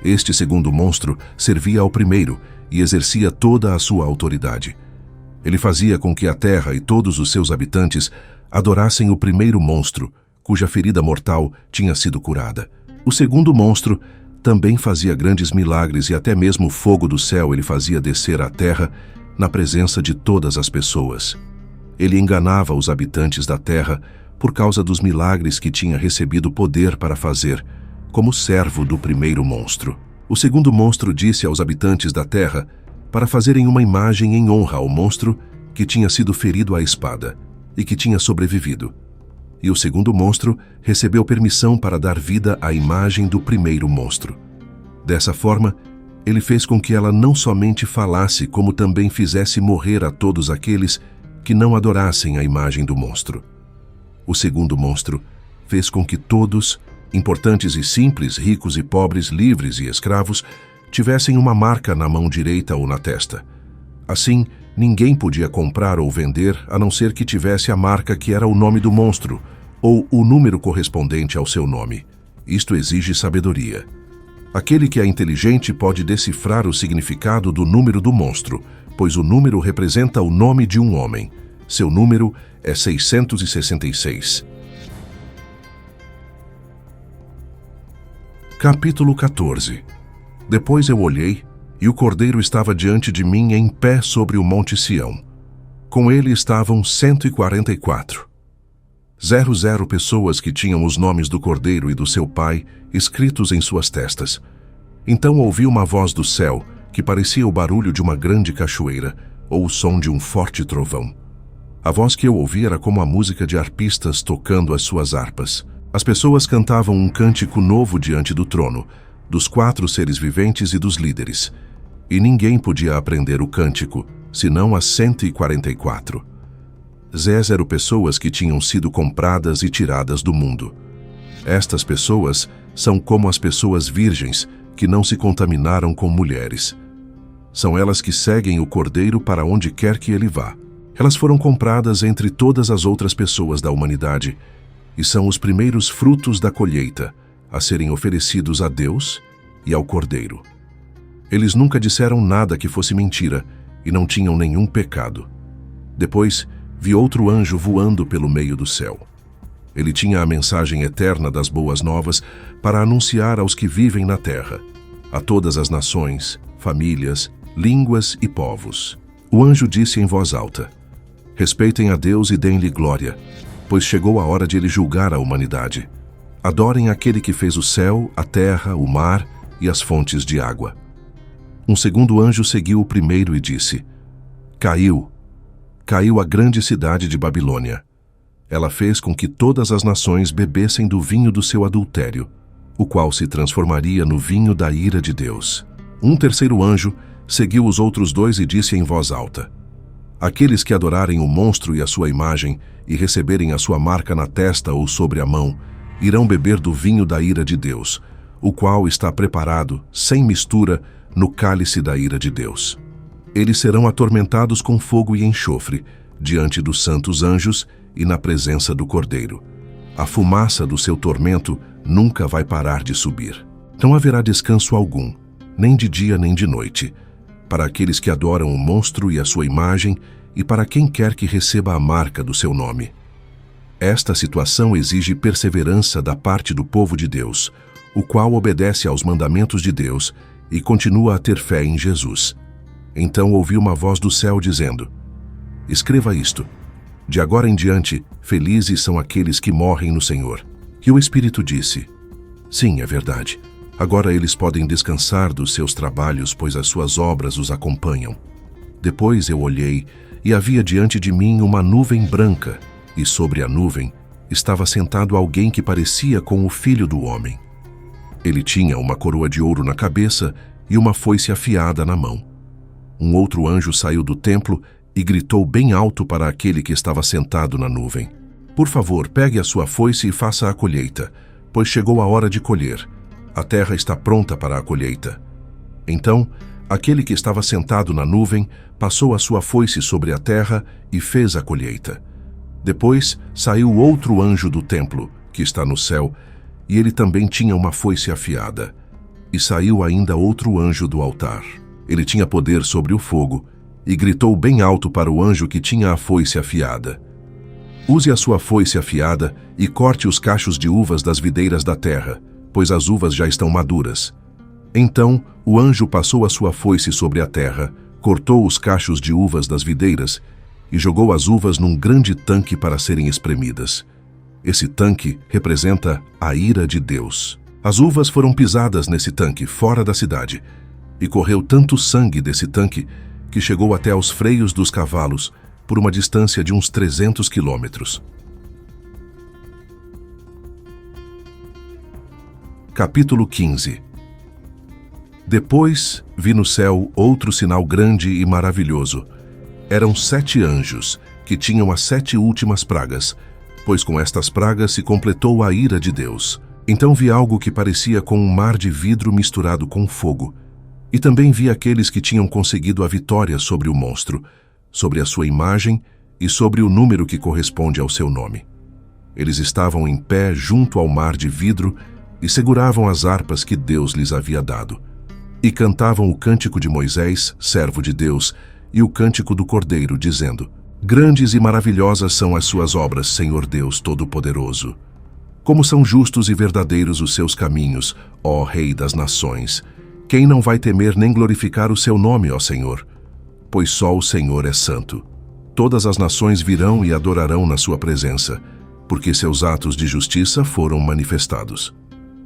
Este segundo monstro servia ao primeiro e exercia toda a sua autoridade. Ele fazia com que a terra e todos os seus habitantes adorassem o primeiro monstro, cuja ferida mortal tinha sido curada. O segundo monstro também fazia grandes milagres e até mesmo o fogo do céu ele fazia descer à terra na presença de todas as pessoas. Ele enganava os habitantes da terra por causa dos milagres que tinha recebido poder para fazer, como servo do primeiro monstro. O segundo monstro disse aos habitantes da terra para fazerem uma imagem em honra ao monstro que tinha sido ferido à espada e que tinha sobrevivido. E o segundo monstro recebeu permissão para dar vida à imagem do primeiro monstro. Dessa forma, ele fez com que ela não somente falasse, como também fizesse morrer a todos aqueles que não adorassem a imagem do monstro. O segundo monstro fez com que todos, importantes e simples, ricos e pobres, livres e escravos, tivessem uma marca na mão direita ou na testa. Assim, ninguém podia comprar ou vender a não ser que tivesse a marca que era o nome do monstro, ou o número correspondente ao seu nome. Isto exige sabedoria. Aquele que é inteligente pode decifrar o significado do número do monstro, pois o número representa o nome de um homem. Seu número é 666. Capítulo 14. Depois eu olhei, e o Cordeiro estava diante de mim em pé sobre o Monte Sião. Com ele estavam 144. 00 pessoas que tinham os nomes do Cordeiro e do seu pai escritos em suas testas. Então ouvi uma voz do céu, que parecia o barulho de uma grande cachoeira, ou o som de um forte trovão. A voz que eu ouvi era como a música de arpistas tocando as suas harpas. As pessoas cantavam um cântico novo diante do trono, dos 4 seres viventes e dos líderes. E ninguém podia aprender o cântico, senão as 144. 00 pessoas que tinham sido compradas e tiradas do mundo. Estas pessoas são como as pessoas virgens, que não se contaminaram com mulheres. São elas que seguem o Cordeiro para onde quer que ele vá. Elas foram compradas entre todas as outras pessoas da humanidade e são os primeiros frutos da colheita a serem oferecidos a Deus e ao Cordeiro. Eles nunca disseram nada que fosse mentira e não tinham nenhum pecado. Depois, vi outro anjo voando pelo meio do céu. Ele tinha a mensagem eterna das boas novas para anunciar aos que vivem na terra, a todas as nações, famílias, línguas e povos. O anjo disse em voz alta: respeitem a Deus e deem-lhe glória, pois chegou a hora de ele julgar a humanidade. Adorem aquele que fez o céu, a terra, o mar e as fontes de água. Um segundo anjo seguiu o primeiro e disse: caiu a grande cidade de Babilônia. Ela fez com que todas as nações bebessem do vinho do seu adultério, o qual se transformaria no vinho da ira de Deus. Um terceiro anjo seguiu os outros dois e disse em voz alta: aqueles que adorarem o monstro e a sua imagem e receberem a sua marca na testa ou sobre a mão, irão beber do vinho da ira de Deus, o qual está preparado, sem mistura, no cálice da ira de Deus. Eles serão atormentados com fogo e enxofre, diante dos santos anjos e na presença do Cordeiro. A fumaça do seu tormento nunca vai parar de subir. Não haverá descanso algum, nem de dia nem de noite, para aqueles que adoram o monstro e a sua imagem e para quem quer que receba a marca do seu nome. Esta situação exige perseverança da parte do povo de Deus, o qual obedece aos mandamentos de Deus e continua a ter fé em Jesus. Então ouvi uma voz do céu dizendo: escreva isto. De agora em diante, felizes são aqueles que morrem no Senhor. E o Espírito disse: sim, é verdade. Agora eles podem descansar dos seus trabalhos, pois as suas obras os acompanham. Depois eu olhei, e havia diante de mim uma nuvem branca, e sobre a nuvem estava sentado alguém que parecia com o Filho do Homem. Ele tinha uma coroa de ouro na cabeça e uma foice afiada na mão. Um outro anjo saiu do templo e gritou bem alto para aquele que estava sentado na nuvem: por favor, pegue a sua foice e faça a colheita, pois chegou a hora de colher. A terra está pronta para a colheita. Então, aquele que estava sentado na nuvem passou a sua foice sobre a terra e fez a colheita. Depois saiu outro anjo do templo, que está no céu, e ele também tinha uma foice afiada. E saiu ainda outro anjo do altar. Ele tinha poder sobre o fogo, e gritou bem alto para o anjo que tinha a foice afiada: use a sua foice afiada e corte os cachos de uvas das videiras da terra, pois as uvas já estão maduras. Então o anjo passou a sua foice sobre a terra, cortou os cachos de uvas das videiras e jogou as uvas num grande tanque para serem espremidas. Esse tanque representa a ira de Deus. As uvas foram pisadas nesse tanque, fora da cidade, e correu tanto sangue desse tanque que chegou até aos freios dos cavalos, por uma distância de uns 300 quilômetros. Capítulo 15. Depois vi no céu outro sinal grande e maravilhoso. Eram 7 anjos, que tinham as 7 últimas pragas, pois com estas pragas se completou a ira de Deus. Então vi algo que parecia com um mar de vidro misturado com fogo. E também vi aqueles que tinham conseguido a vitória sobre o monstro, sobre a sua imagem e sobre o número que corresponde ao seu nome. Eles estavam em pé junto ao mar de vidro e seguravam as harpas que Deus lhes havia dado. E cantavam o cântico de Moisés, servo de Deus, e o cântico do Cordeiro, dizendo: grandes e maravilhosas são as suas obras, Senhor Deus Todo-Poderoso. Como são justos e verdadeiros os seus caminhos, ó Rei das Nações. Quem não vai temer nem glorificar o seu nome, ó Senhor? Pois só o Senhor é santo. Todas as nações virão e adorarão na sua presença, porque seus atos de justiça foram manifestados.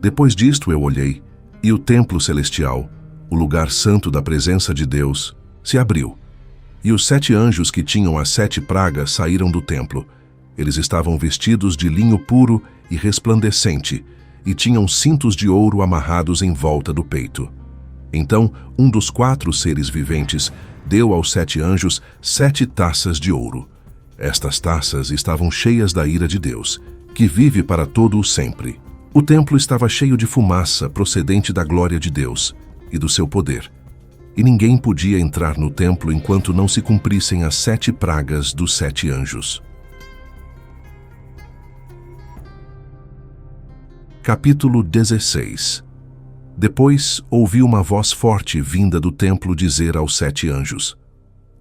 Depois disto eu olhei, e o templo celestial, o lugar santo da presença de Deus, se abriu. E os 7 anjos que tinham as 7 pragas saíram do templo. Eles estavam vestidos de linho puro e resplandecente, e tinham cintos de ouro amarrados em volta do peito. Então, um dos 4 seres viventes deu aos 7 anjos 7 taças de ouro. Estas taças estavam cheias da ira de Deus, que vive para todo o sempre. O templo estava cheio de fumaça procedente da glória de Deus e do seu poder. e ninguém podia entrar no templo enquanto não se cumprissem as 7 pragas dos 7 anjos. Capítulo 16. Depois ouvi uma voz forte vinda do templo dizer aos 7 anjos: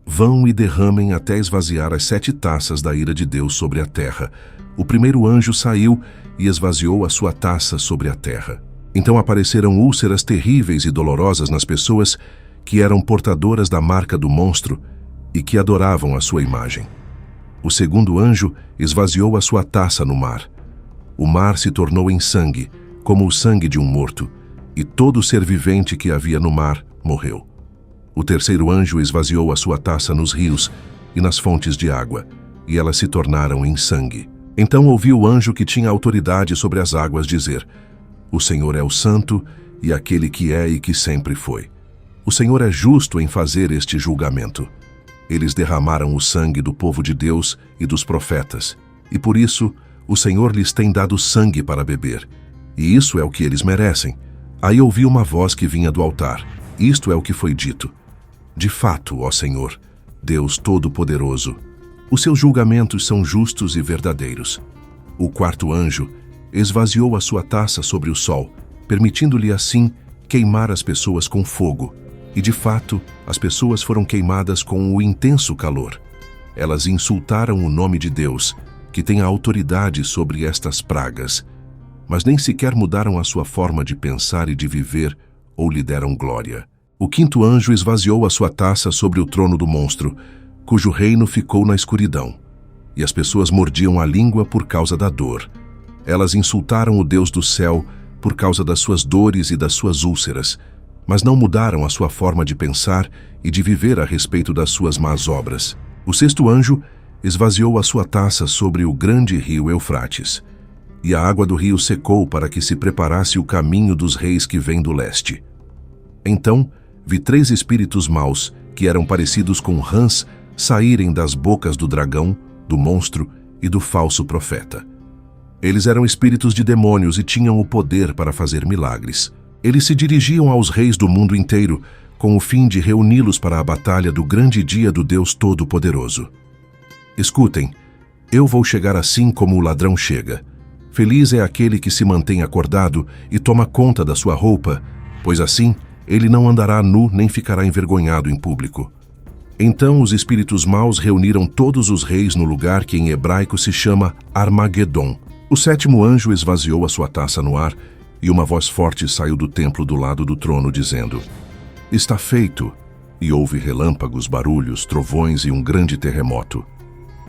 Vão e derramem até esvaziar as 7 taças da ira de Deus sobre a terra. O primeiro anjo saiu e esvaziou a sua taça sobre a terra. Então apareceram úlceras terríveis e dolorosas nas pessoas que eram portadoras da marca do monstro e que adoravam a sua imagem. O segundo anjo esvaziou a sua taça no mar. O mar se tornou em sangue, como o sangue de um morto, e todo ser vivente que havia no mar morreu. O terceiro anjo esvaziou a sua taça nos rios e nas fontes de água, e elas se tornaram em sangue. Então ouvi o anjo que tinha autoridade sobre as águas dizer: O Senhor é o Santo, e aquele que é e que sempre foi. O Senhor é justo em fazer este julgamento. Eles derramaram o sangue do povo de Deus e dos profetas, e por isso o Senhor lhes tem dado sangue para beber, e isso é o que eles merecem. Aí ouvi uma voz que vinha do altar. Isto é o que foi dito: De fato, ó Senhor, Deus Todo-Poderoso, os seus julgamentos são justos e verdadeiros. O quarto anjo esvaziou a sua taça sobre o sol, permitindo-lhe assim queimar as pessoas com fogo. E de fato, as pessoas foram queimadas com o intenso calor. Elas insultaram o nome de Deus, que tem a autoridade sobre estas pragas, mas nem sequer mudaram a sua forma de pensar e de viver ou lhe deram glória. O quinto anjo esvaziou a sua taça sobre o trono do monstro, cujo reino ficou na escuridão, e as pessoas mordiam a língua por causa da dor. Elas insultaram o Deus do céu por causa das suas dores e das suas úlceras, mas não mudaram a sua forma de pensar e de viver a respeito das suas más obras. O sexto anjo esvaziou a sua taça sobre o grande rio Eufrates, e a água do rio secou para que se preparasse o caminho dos reis que vêm do leste. Então vi 3 espíritos maus, que eram parecidos com rãs, saírem das bocas do dragão, do monstro e do falso profeta. Eles eram espíritos de demônios e tinham o poder para fazer milagres. Eles se dirigiam aos reis do mundo inteiro, com o fim de reuni-los para a batalha do grande dia do Deus Todo-Poderoso. Escutem, eu vou chegar assim como o ladrão chega. Feliz é aquele que se mantém acordado e toma conta da sua roupa, pois assim ele não andará nu nem ficará envergonhado em público. Então os espíritos maus reuniram todos os reis no lugar que em hebraico se chama Armagedon. O sétimo anjo esvaziou a sua taça no ar, e uma voz forte saiu do templo do lado do trono, dizendo: Está feito. E houve relâmpagos, barulhos, trovões e um grande terremoto.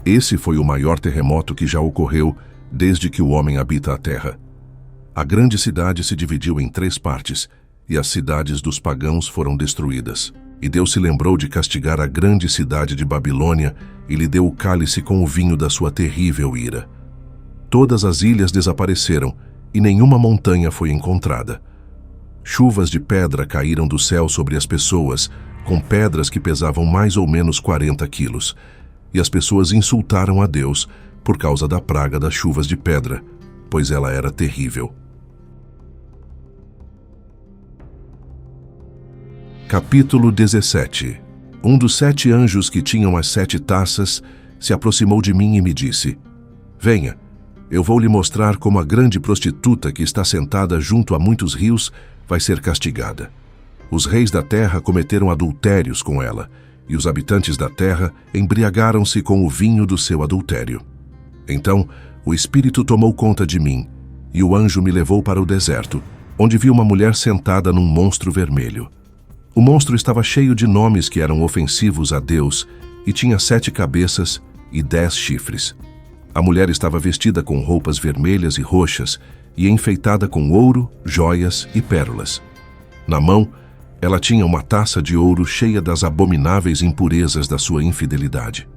Esse foi o maior terremoto que já ocorreu desde que o homem habita a terra. A grande cidade se dividiu em 3 partes, e as cidades dos pagãos foram destruídas. E Deus se lembrou de castigar a grande cidade de Babilônia e lhe deu o cálice com o vinho da sua terrível ira. Todas as ilhas desapareceram e nenhuma montanha foi encontrada. Chuvas de pedra caíram do céu sobre as pessoas, com pedras que pesavam mais ou menos 40 quilos. E as pessoas insultaram a Deus por causa da praga das chuvas de pedra, pois ela era terrível. Capítulo 17. Um dos 7 anjos que tinham as 7 taças se aproximou de mim e me disse: Venha, eu vou lhe mostrar como a grande prostituta que está sentada junto a muitos rios vai ser castigada. Os reis da terra cometeram adultérios com ela, e os habitantes da terra embriagaram-se com o vinho do seu adultério. Então o Espírito tomou conta de mim, e o anjo me levou para o deserto, onde vi uma mulher sentada num monstro vermelho. O monstro estava cheio de nomes que eram ofensivos a Deus e tinha 7 cabeças e 10 chifres. A mulher estava vestida com roupas vermelhas e roxas e enfeitada com ouro, joias e pérolas. Na mão, ela tinha uma taça de ouro cheia das abomináveis impurezas da sua infidelidade.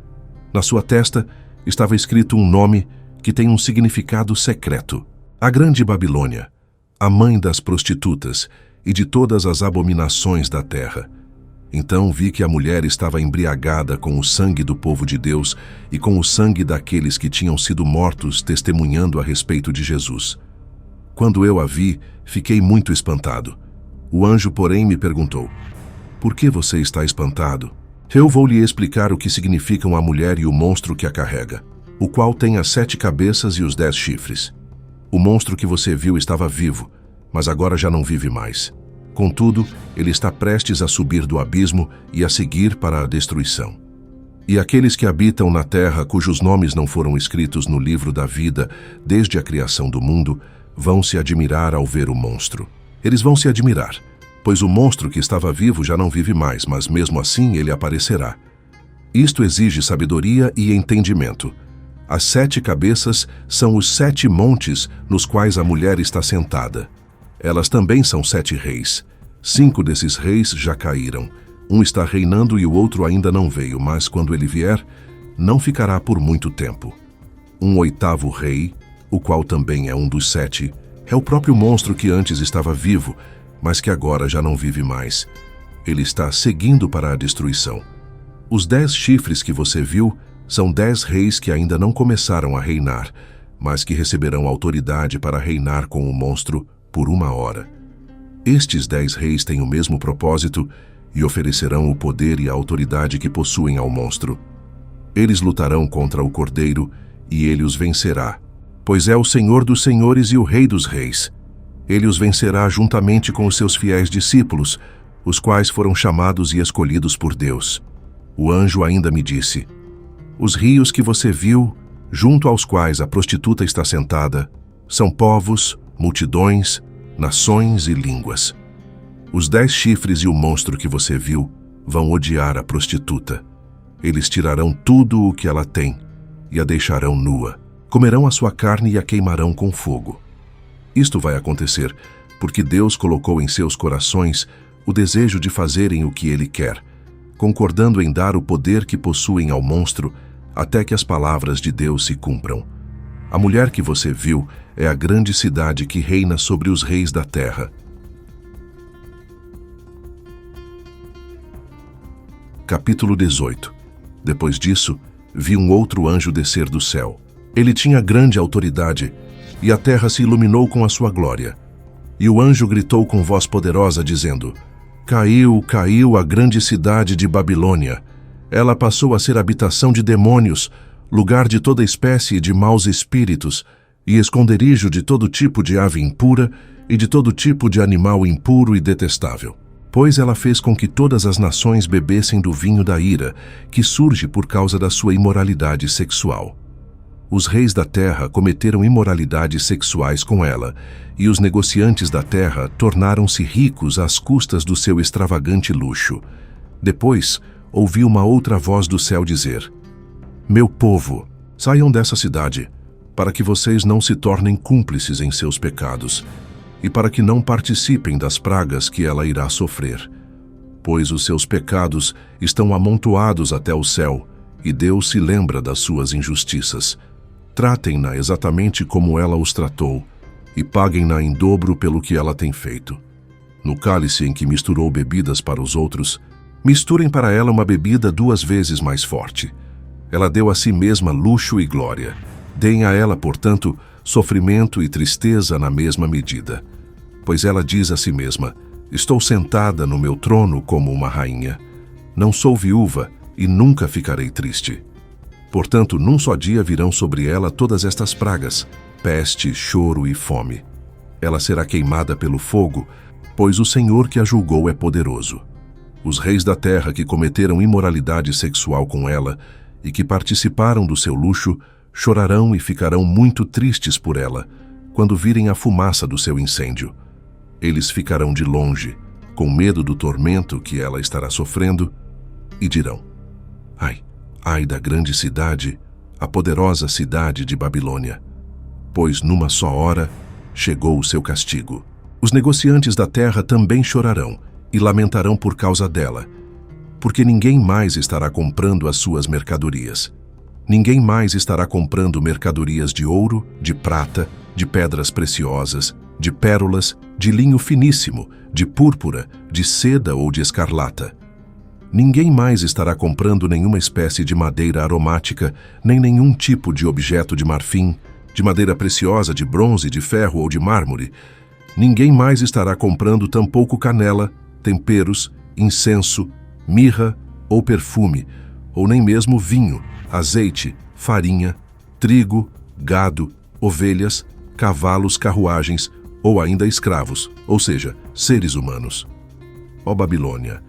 Na sua testa estava escrito um nome que tem um significado secreto: a Grande Babilônia, a mãe das prostitutas e de todas as abominações da terra. Então vi que a mulher estava embriagada com o sangue do povo de Deus e com o sangue daqueles que tinham sido mortos testemunhando a respeito de Jesus. Quando eu a vi, fiquei muito espantado. O anjo, porém, me perguntou: Por que você está espantado? Eu vou lhe explicar o que significam a mulher e o monstro que a carrega, o qual tem as 7 cabeças e os 10 chifres. O monstro que você viu estava vivo, mas agora já não vive mais. Contudo, ele está prestes a subir do abismo e a seguir para a destruição. E aqueles que habitam na terra, cujos nomes não foram escritos no livro da vida desde a criação do mundo, vão se admirar ao ver o monstro. Eles vão se admirar, pois o monstro que estava vivo já não vive mais, mas mesmo assim ele aparecerá. Isto exige sabedoria e entendimento. As 7 cabeças são os 7 montes nos quais a mulher está sentada. Elas também são 7 reis. 5 desses reis já caíram. Um está reinando e o outro ainda não veio, mas quando ele vier, não ficará por muito tempo. Um 8º rei, o qual também é um dos 7, é o próprio monstro que antes estava vivo, mas que agora já não vive mais. Ele está seguindo para a destruição. Os 10 chifres que você viu são 10 reis que ainda não começaram a reinar, mas que receberão autoridade para reinar com o monstro por 1 hora. Estes 10 reis têm o mesmo propósito e oferecerão o poder e a autoridade que possuem ao monstro. Eles lutarão contra o Cordeiro e ele os vencerá, pois é o Senhor dos senhores e o Rei dos reis. Ele os vencerá juntamente com os seus fiéis discípulos, os quais foram chamados e escolhidos por Deus. O anjo ainda me disse: os rios que você viu, junto aos quais a prostituta está sentada, são povos, multidões, nações e línguas. Os 10 chifres e o monstro que você viu vão odiar a prostituta. Eles tirarão tudo o que ela tem e a deixarão nua. Comerão a sua carne e a queimarão com fogo. Isto vai acontecer porque Deus colocou em seus corações o desejo de fazerem o que Ele quer, concordando em dar o poder que possuem ao monstro até que as palavras de Deus se cumpram. A mulher que você viu é a grande cidade que reina sobre os reis da terra. Capítulo 18. Depois disso, vi um outro anjo descer do céu. Ele tinha grande autoridade, e a terra se iluminou com a sua glória. E o anjo gritou com voz poderosa, dizendo: Caiu, caiu a grande cidade de Babilônia. Ela passou a ser habitação de demônios, lugar de toda espécie de maus espíritos, e esconderijo de todo tipo de ave impura e de todo tipo de animal impuro e detestável. Pois ela fez com que todas as nações bebessem do vinho da ira, que surge por causa da sua imoralidade sexual. Os reis da terra cometeram imoralidades sexuais com ela, e os negociantes da terra tornaram-se ricos às custas do seu extravagante luxo. Depois, ouvi uma outra voz do céu dizer: Meu povo, saiam dessa cidade, para que vocês não se tornem cúmplices em seus pecados, e para que não participem das pragas que ela irá sofrer. Pois os seus pecados estão amontoados até o céu, e Deus se lembra das suas injustiças. Tratem-na exatamente como ela os tratou, e paguem-na em dobro pelo que ela tem feito. No cálice em que misturou bebidas para os outros, misturem para ela uma bebida 2 vezes mais forte. Ela deu a si mesma luxo e glória. Deem a ela, portanto, sofrimento e tristeza na mesma medida. Pois ela diz a si mesma: Estou sentada no meu trono como uma rainha. Não sou viúva e nunca ficarei triste. Portanto, num só dia virão sobre ela todas estas pragas: peste, choro e fome. Ela será queimada pelo fogo, pois o Senhor que a julgou é poderoso. Os reis da terra que cometeram imoralidade sexual com ela e que participaram do seu luxo chorarão e ficarão muito tristes por ela, quando virem a fumaça do seu incêndio. Eles ficarão de longe, com medo do tormento que ela estará sofrendo, e dirão: Ai, ai da grande cidade, a poderosa cidade de Babilônia, pois numa só hora chegou o seu castigo. Os negociantes da terra também chorarão e lamentarão por causa dela, porque ninguém mais estará comprando as suas mercadorias. Ninguém mais estará comprando mercadorias de ouro, de prata, de pedras preciosas, de pérolas, de linho finíssimo, de púrpura, de seda ou de escarlata. Ninguém mais estará comprando nenhuma espécie de madeira aromática, nem nenhum tipo de objeto de marfim, de madeira preciosa, de bronze, de ferro ou de mármore. Ninguém mais estará comprando tampouco canela, temperos, incenso, mirra ou perfume, ou nem mesmo vinho, azeite, farinha, trigo, gado, ovelhas, cavalos, carruagens, ou ainda escravos, ou seja, seres humanos. Ó Babilônia,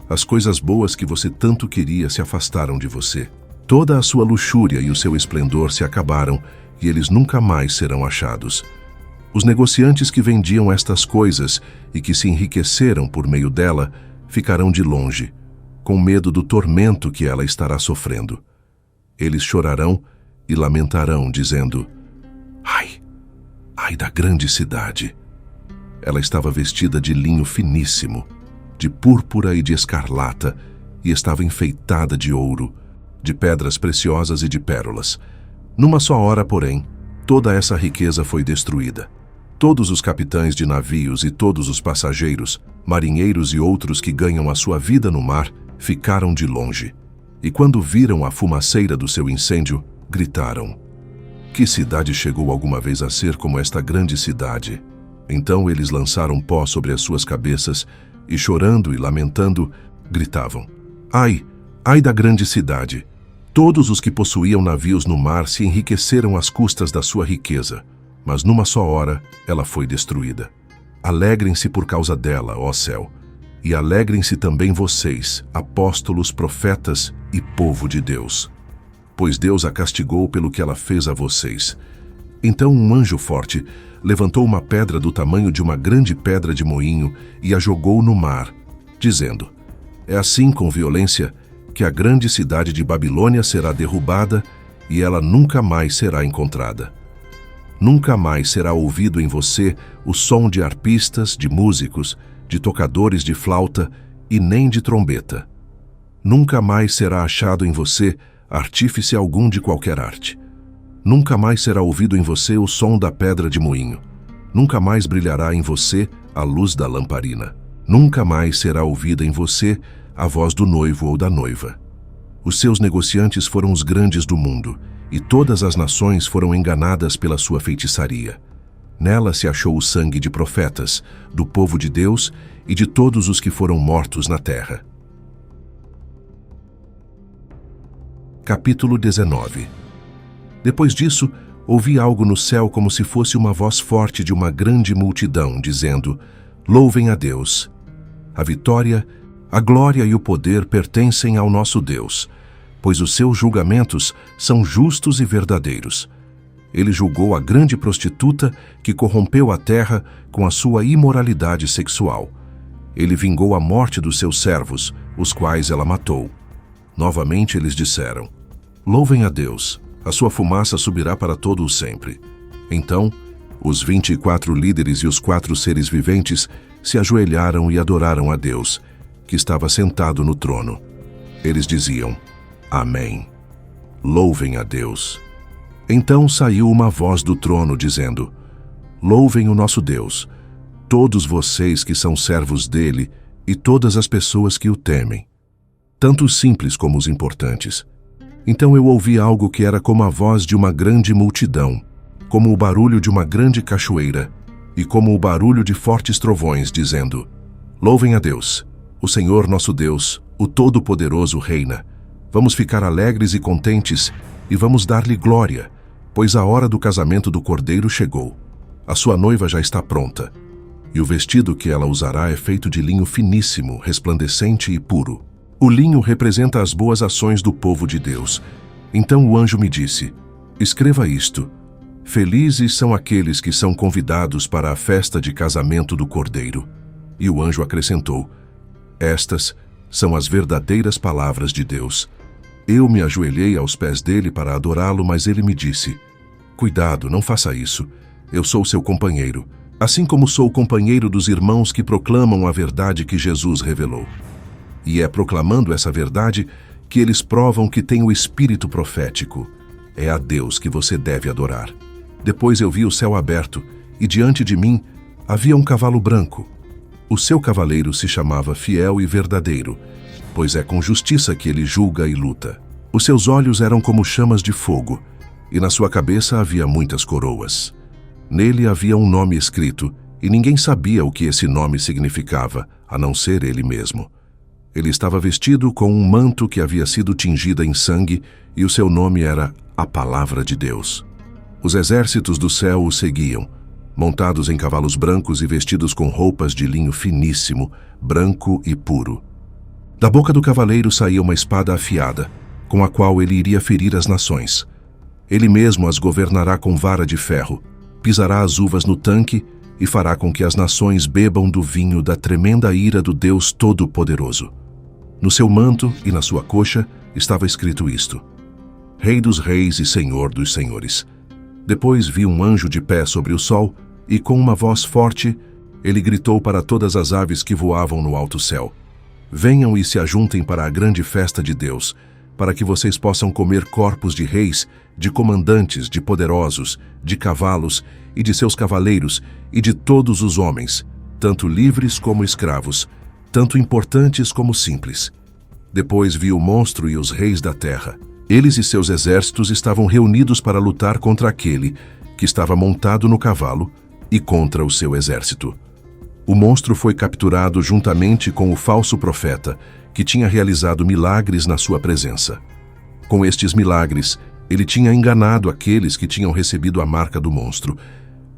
as coisas boas que você tanto queria se afastaram de você. Toda a sua luxúria e o seu esplendor se acabaram, e eles nunca mais serão achados. Os negociantes que vendiam estas coisas e que se enriqueceram por meio dela ficarão de longe, com medo do tormento que ela estará sofrendo. Eles chorarão e lamentarão, dizendo: Ai, ai da grande cidade! Ela estava vestida de linho finíssimo, de púrpura e de escarlata, e estava enfeitada de ouro, de pedras preciosas e de pérolas. Numa só hora, porém, toda essa riqueza foi destruída. Todos os capitães de navios e todos os passageiros, marinheiros e outros que ganham a sua vida no mar, ficaram de longe. E quando viram a fumaceira do seu incêndio, gritaram: Que cidade chegou alguma vez a ser como esta grande cidade? Então eles lançaram pó sobre as suas cabeças e, chorando e lamentando, gritavam: Ai, ai da grande cidade! Todos os que possuíam navios no mar se enriqueceram às custas da sua riqueza, mas numa só hora ela foi destruída. Alegrem-se por causa dela, ó céu, e alegrem-se também vocês, apóstolos, profetas e povo de Deus, pois Deus a castigou pelo que ela fez a vocês. Então um anjo forte levantou uma pedra do tamanho de uma grande pedra de moinho e a jogou no mar, dizendo: É assim, com violência, que a grande cidade de Babilônia será derrubada e ela nunca mais será encontrada. Nunca mais será ouvido em você o som de arpistas, de músicos, de tocadores de flauta e nem de trombeta. Nunca mais será achado em você artífice algum de qualquer arte. Nunca mais será ouvido em você o som da pedra de moinho. Nunca mais brilhará em você a luz da lamparina. Nunca mais será ouvida em você a voz do noivo ou da noiva. Os seus negociantes foram os grandes do mundo, e todas as nações foram enganadas pela sua feitiçaria. Nela se achou o sangue de profetas, do povo de Deus e de todos os que foram mortos na terra. Capítulo 19. Depois disso, ouvi algo no céu como se fosse uma voz forte de uma grande multidão, dizendo: Louvem a Deus! A vitória, a glória e o poder pertencem ao nosso Deus, pois os seus julgamentos são justos e verdadeiros. Ele julgou a grande prostituta que corrompeu a terra com a sua imoralidade sexual. Ele vingou a morte dos seus servos, os quais ela matou. Novamente eles disseram: Louvem a Deus, a sua fumaça subirá para todo o sempre. Então, os 24 líderes e os 4 seres viventes se ajoelharam e adoraram a Deus, que estava sentado no trono. Eles diziam: Amém. Louvem a Deus. Então saiu uma voz do trono dizendo: Louvem o nosso Deus, todos vocês que são servos dele e todas as pessoas que o temem, tanto os simples como os importantes. Então eu ouvi algo que era como a voz de uma grande multidão, como o barulho de uma grande cachoeira e como o barulho de fortes trovões, dizendo: Louvem a Deus, o Senhor nosso Deus, o Todo-Poderoso reina. Vamos ficar alegres e contentes e vamos dar-lhe glória, pois a hora do casamento do Cordeiro chegou. A sua noiva já está pronta, e o vestido que ela usará é feito de linho finíssimo, resplandecente e puro. O linho representa as boas ações do povo de Deus. Então o anjo me disse: Escreva isto: Felizes são aqueles que são convidados para a festa de casamento do Cordeiro. E o anjo acrescentou: Estas são as verdadeiras palavras de Deus. Eu me ajoelhei aos pés dele para adorá-lo, mas ele me disse: Cuidado, não faça isso. Eu sou seu companheiro, assim como sou o companheiro dos irmãos que proclamam a verdade que Jesus revelou. E é proclamando essa verdade que eles provam que tem o espírito profético. É a Deus que você deve adorar. Depois eu vi o céu aberto, e diante de mim havia um cavalo branco. O seu cavaleiro se chamava Fiel e Verdadeiro, pois é com justiça que ele julga e luta. Os seus olhos eram como chamas de fogo, e na sua cabeça havia muitas coroas. Nele havia um nome escrito, e ninguém sabia o que esse nome significava, a não ser ele mesmo. Ele estava vestido com um manto que havia sido tingido em sangue, e o seu nome era a Palavra de Deus. Os exércitos do céu o seguiam, montados em cavalos brancos e vestidos com roupas de linho finíssimo, branco e puro. Da boca do cavaleiro saía uma espada afiada, com a qual ele iria ferir as nações. Ele mesmo as governará com vara de ferro, pisará as uvas no tanque e fará com que as nações bebam do vinho da tremenda ira do Deus Todo-Poderoso. No seu manto e na sua coxa estava escrito isto: Rei dos Reis e Senhor dos Senhores. Depois vi um anjo de pé sobre o sol, e com uma voz forte, ele gritou para todas as aves que voavam no alto céu: Venham e se ajuntem para a grande festa de Deus, para que vocês possam comer corpos de reis, de comandantes, de poderosos, de cavalos e de seus cavaleiros, e de todos os homens, tanto livres como escravos, tanto importantes como simples. Depois vi o monstro e os reis da terra. Eles e seus exércitos estavam reunidos para lutar contra aquele que estava montado no cavalo e contra o seu exército. O monstro foi capturado juntamente com o falso profeta, que tinha realizado milagres na sua presença. Com estes milagres, ele tinha enganado aqueles que tinham recebido a marca do monstro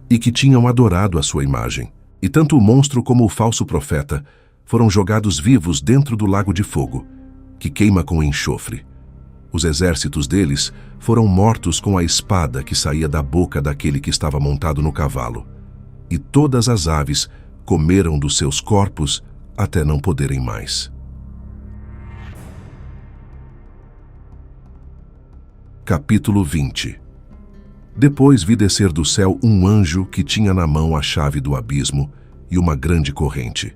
e que tinham adorado a sua imagem. E tanto o monstro como o falso profeta foram jogados vivos dentro do lago de fogo, que queima com enxofre. Os exércitos deles foram mortos com a espada que saía da boca daquele que estava montado no cavalo. E todas as aves comeram dos seus corpos até não poderem mais. Capítulo 20. Depois vi descer do céu um anjo que tinha na mão a chave do abismo e uma grande corrente.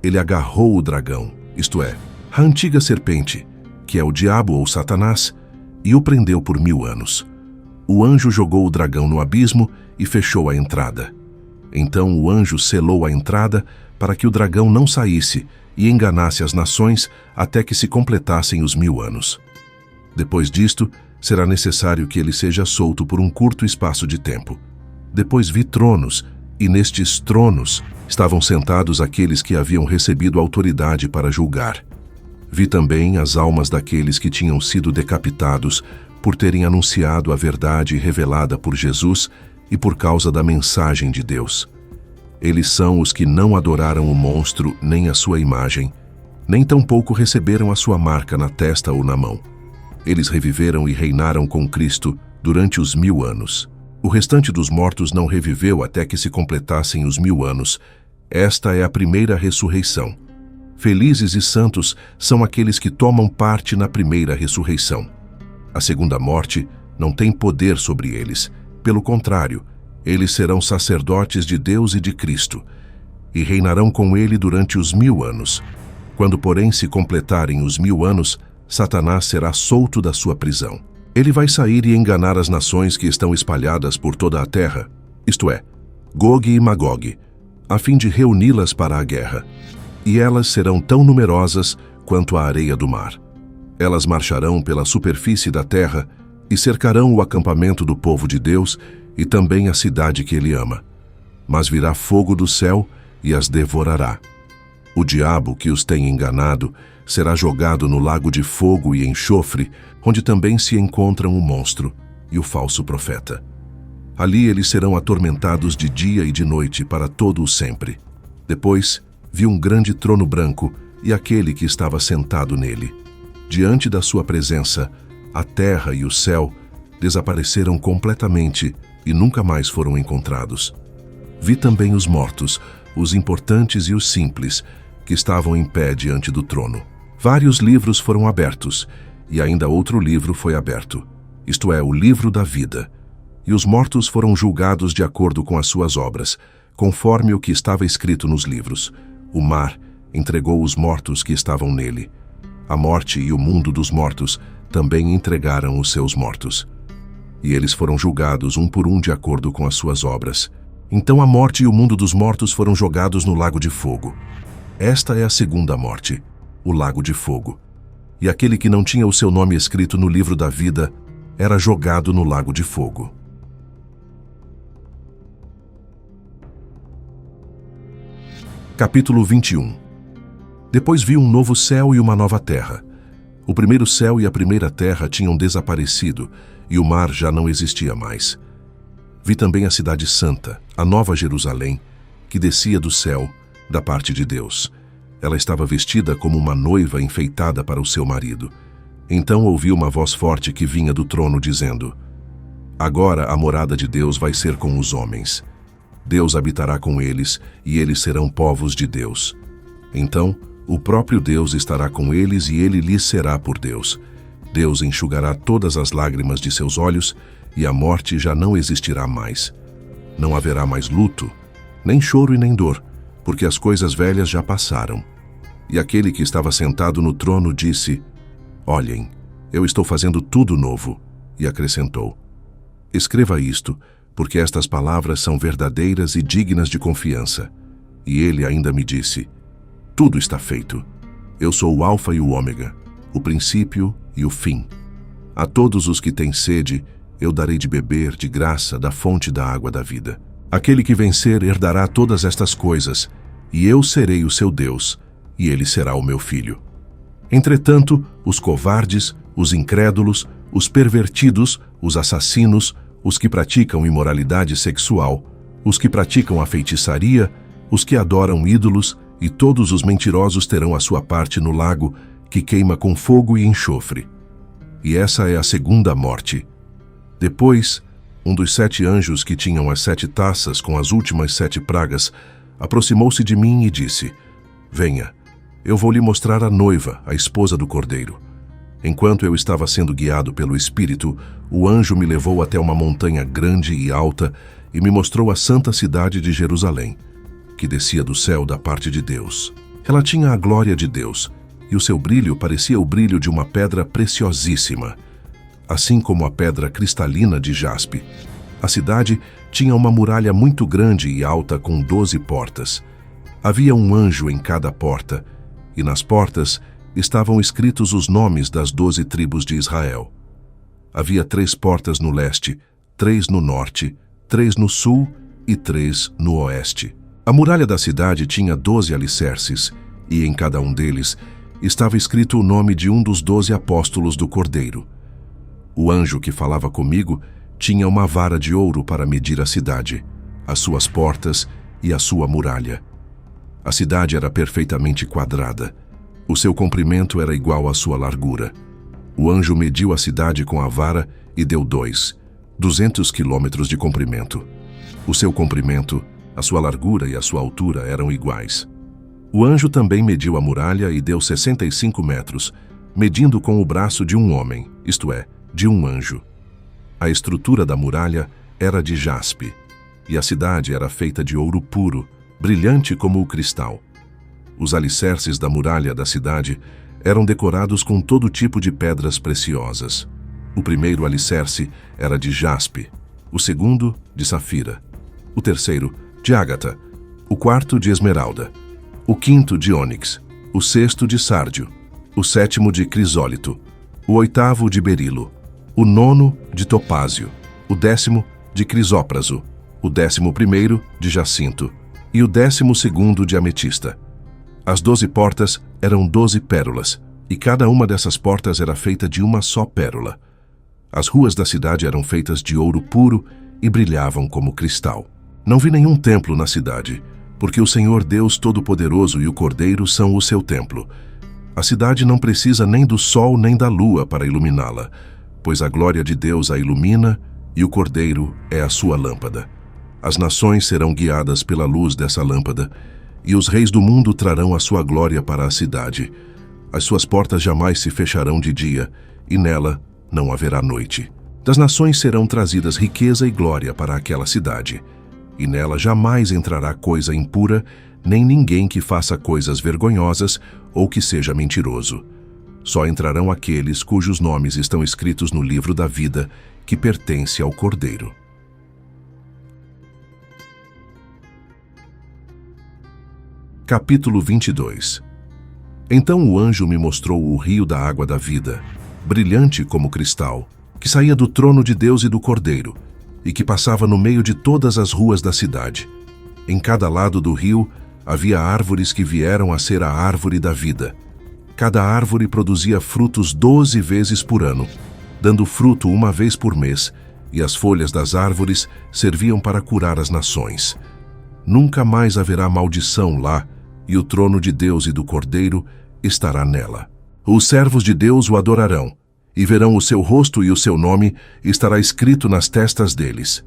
Ele agarrou o dragão, isto é, a antiga serpente, que é o diabo ou Satanás, e o prendeu por 1000 anos. O anjo jogou o dragão no abismo e fechou a entrada. Então o anjo selou a entrada para que o dragão não saísse e enganasse as nações até que se completassem os 1000 anos. Depois disto, será necessário que ele seja solto por um curto espaço de tempo. Depois vi tronos, e nestes tronos estavam sentados aqueles que haviam recebido autoridade para julgar. Vi também as almas daqueles que tinham sido decapitados por terem anunciado a verdade revelada por Jesus e por causa da mensagem de Deus. Eles são os que não adoraram o monstro nem a sua imagem, nem tampouco receberam a sua marca na testa ou na mão. Eles reviveram e reinaram com Cristo durante os 1000 anos. O restante dos mortos não reviveu até que se completassem os 1000 anos. Esta é a primeira ressurreição. Felizes e santos são aqueles que tomam parte na primeira ressurreição. A segunda morte não tem poder sobre eles. Pelo contrário, eles serão sacerdotes de Deus e de Cristo, e reinarão com ele durante os 1000 anos. Quando, porém, se completarem os 1000 anos, Satanás será solto da sua prisão. Ele vai sair e enganar as nações que estão espalhadas por toda a terra, isto é, Gog e Magog, a fim de reuni-las para a guerra. E elas serão tão numerosas quanto a areia do mar. Elas marcharão pela superfície da terra e cercarão o acampamento do povo de Deus e também a cidade que ele ama. Mas virá fogo do céu e as devorará. O diabo que os tem enganado será jogado no lago de fogo e enxofre, onde também se encontram o monstro e o falso profeta. Ali eles serão atormentados de dia e de noite para todo o sempre. Depois vi um grande trono branco e aquele que estava sentado nele. Diante da sua presença, a terra e o céu desapareceram completamente e nunca mais foram encontrados. Vi também os mortos, os importantes e os simples, que estavam em pé diante do trono. Vários livros foram abertos, e ainda outro livro foi aberto, isto é, o livro da vida. E os mortos foram julgados de acordo com as suas obras, conforme o que estava escrito nos livros. O mar entregou os mortos que estavam nele. A morte e o mundo dos mortos também entregaram os seus mortos. E eles foram julgados um por um de acordo com as suas obras. Então a morte e o mundo dos mortos foram jogados no lago de fogo. Esta é a segunda morte, o lago de fogo. E aquele que não tinha o seu nome escrito no livro da vida era jogado no lago de fogo. Capítulo 21. Depois vi um novo céu e uma nova terra. O primeiro céu e a primeira terra tinham desaparecido, e o mar já não existia mais. Vi também a cidade santa, a nova Jerusalém, que descia do céu, da parte de Deus. Ela estava vestida como uma noiva enfeitada para o seu marido. Então ouvi uma voz forte que vinha do trono dizendo: Agora a morada de Deus vai ser com os homens. Deus habitará com eles, e eles serão povos de Deus. Então, o próprio Deus estará com eles e ele lhes será por Deus. Deus enxugará todas as lágrimas de seus olhos, e a morte já não existirá mais. Não haverá mais luto, nem choro e nem dor, porque as coisas velhas já passaram. E aquele que estava sentado no trono disse: Olhem, eu estou fazendo tudo novo. E acrescentou: Escreva isto, porque estas palavras são verdadeiras e dignas de confiança. E ele ainda me disse: Tudo está feito. Eu sou o Alfa e o Ômega, o princípio e o fim. A todos os que têm sede, eu darei de beber de graça da fonte da água da vida. Aquele que vencer herdará todas estas coisas, e eu serei o seu Deus, e ele será o meu filho. Entretanto, os covardes, os incrédulos, os pervertidos, os assassinos, os que praticam imoralidade sexual, os que praticam a feitiçaria, os que adoram ídolos, e todos os mentirosos terão a sua parte no lago, que queima com fogo e enxofre. E essa é a segunda morte. Depois, um dos 7 anjos que tinham as 7 taças com as últimas 7 pragas, aproximou-se de mim e disse: Venha, eu vou lhe mostrar a noiva, a esposa do Cordeiro. Enquanto eu estava sendo guiado pelo Espírito, o anjo me levou até uma montanha grande e alta e me mostrou a santa cidade de Jerusalém, que descia do céu da parte de Deus. Ela tinha a glória de Deus, e o seu brilho parecia o brilho de uma pedra preciosíssima, assim como a pedra cristalina de jaspe. A cidade tinha uma muralha muito grande e alta com 12 portas. Havia um anjo em cada porta, e nas portas estavam escritos os nomes das 12 tribos de Israel. Havia 3 portas no leste, 3 no norte, 3 no sul e 3 no oeste. A muralha da cidade tinha 12 alicerces, e em cada um deles estava escrito o nome de um dos 12 apóstolos do Cordeiro. O anjo que falava comigo tinha uma vara de ouro para medir a cidade, as suas portas e a sua muralha. A cidade era perfeitamente quadrada. O seu comprimento era igual à sua largura. O anjo mediu a cidade com a vara e deu 200 quilômetros de comprimento. O seu comprimento, a sua largura e a sua altura eram iguais. O anjo também mediu a muralha e deu 65 metros, medindo com o braço de um homem, isto é, de um anjo. A estrutura da muralha era de jaspe, e a cidade era feita de ouro puro, brilhante como o cristal. Os alicerces da muralha da cidade eram decorados com todo tipo de pedras preciosas. O primeiro alicerce era de jaspe, o segundo de safira, o terceiro de ágata, o quarto de esmeralda, o quinto de ônix, o sexto de sárdio, o sétimo de crisólito, o oitavo de berilo, o nono de topázio, o 10º de crisópraso, o 11º de jacinto e o 12º de ametista. As 12 portas eram 12 pérolas, e cada uma dessas portas era feita de uma só pérola. As ruas da cidade eram feitas de ouro puro e brilhavam como cristal. Não vi nenhum templo na cidade, porque o Senhor Deus Todo-Poderoso e o Cordeiro são o seu templo. A cidade não precisa nem do sol nem da lua para iluminá-la, pois a glória de Deus a ilumina e o Cordeiro é a sua lâmpada. As nações serão guiadas pela luz dessa lâmpada, e os reis do mundo trarão a sua glória para a cidade. As suas portas jamais se fecharão de dia, e nela não haverá noite. Das nações serão trazidas riqueza e glória para aquela cidade, e nela jamais entrará coisa impura, nem ninguém que faça coisas vergonhosas ou que seja mentiroso. Só entrarão aqueles cujos nomes estão escritos no livro da vida, que pertence ao Cordeiro. Capítulo 22. Então o anjo me mostrou o rio da água da vida, brilhante como cristal, que saía do trono de Deus e do Cordeiro, e que passava no meio de todas as ruas da cidade. Em cada lado do rio havia árvores que vieram a ser a árvore da vida. Cada árvore produzia frutos 12 vezes por ano, dando fruto uma vez por mês, e as folhas das árvores serviam para curar as nações. Nunca mais haverá maldição lá, e o trono de Deus e do Cordeiro estará nela. Os servos de Deus o adorarão, e verão o seu rosto, e o seu nome estará escrito nas testas deles.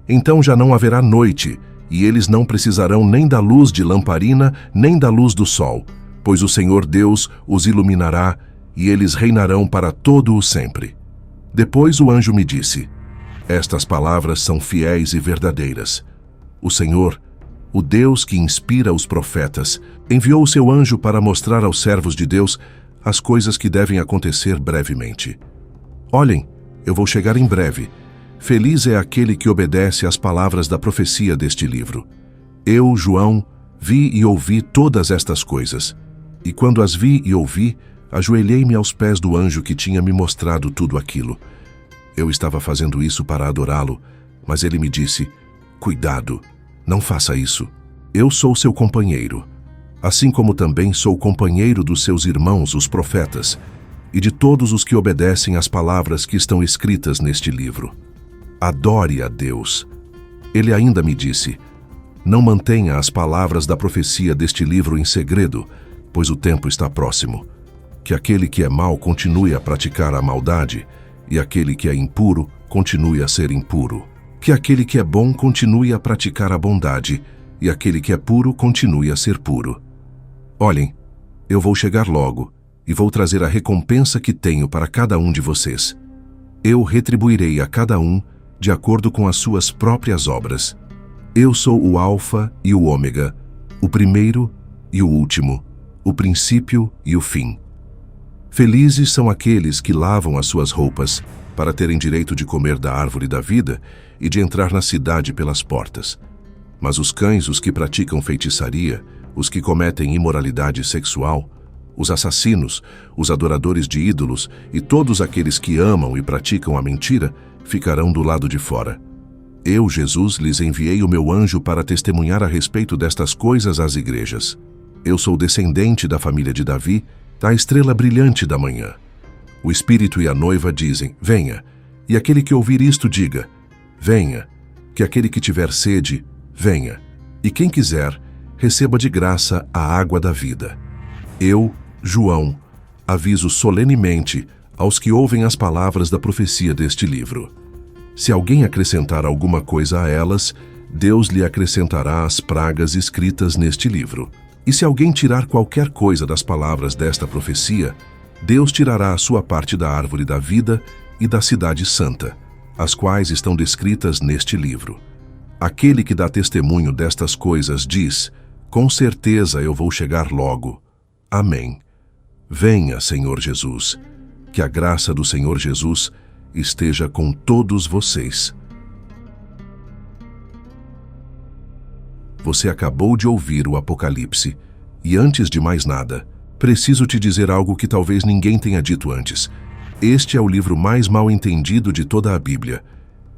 Então já não haverá noite, e eles não precisarão nem da luz de lamparina, nem da luz do sol, pois o Senhor Deus os iluminará, e eles reinarão para todo o sempre. Depois o anjo me disse: estas palavras são fiéis e verdadeiras. O Senhor, o Deus que inspira os profetas, enviou o seu anjo para mostrar aos servos de Deus as coisas que devem acontecer brevemente. Olhem, eu vou chegar em breve. Feliz é aquele que obedece às palavras da profecia deste livro. Eu, João, vi e ouvi todas estas coisas. E quando as vi e ouvi, ajoelhei-me aos pés do anjo que tinha me mostrado tudo aquilo. Eu estava fazendo isso para adorá-lo, mas ele me disse: cuidado, não faça isso. Eu sou seu companheiro, assim como também sou companheiro dos seus irmãos, os profetas, e de todos os que obedecem às palavras que estão escritas neste livro. Adore a Deus. Ele ainda me disse: não mantenha as palavras da profecia deste livro em segredo, pois o tempo está próximo. Que aquele que é mau continue a praticar a maldade, e aquele que é impuro continue a ser impuro. Que aquele que é bom continue a praticar a bondade, e aquele que é puro continue a ser puro. Olhem, eu vou chegar logo, e vou trazer a recompensa que tenho para cada um de vocês. Eu retribuirei a cada um de acordo com as suas próprias obras. Eu sou o Alfa e o Ômega, o primeiro e o último, o princípio e o fim. Felizes são aqueles que lavam as suas roupas, para terem direito de comer da árvore da vida e de entrar na cidade pelas portas. Mas os cães, os que praticam feitiçaria, os que cometem imoralidade sexual, os assassinos, os adoradores de ídolos e todos aqueles que amam e praticam a mentira, ficarão do lado de fora. Eu, Jesus, lhes enviei o meu anjo para testemunhar a respeito destas coisas às igrejas. Eu sou descendente da família de Davi, da estrela brilhante da manhã. O Espírito e a noiva dizem: venha. E aquele que ouvir isto diga: venha. Que aquele que tiver sede, venha. E quem quiser, receba de graça a água da vida. Eu, João, aviso solenemente aos que ouvem as palavras da profecia deste livro. Se alguém acrescentar alguma coisa a elas, Deus lhe acrescentará as pragas escritas neste livro. E se alguém tirar qualquer coisa das palavras desta profecia, Deus tirará a sua parte da árvore da vida e da cidade santa, as quais estão descritas neste livro. Aquele que dá testemunho destas coisas diz: com certeza eu vou chegar logo. Amém. Venha, Senhor Jesus. Que a graça do Senhor Jesus esteja com todos vocês. Você acabou de ouvir o Apocalipse, e antes de mais nada, preciso te dizer algo que talvez ninguém tenha dito antes. Este é o livro mais mal entendido de toda a Bíblia,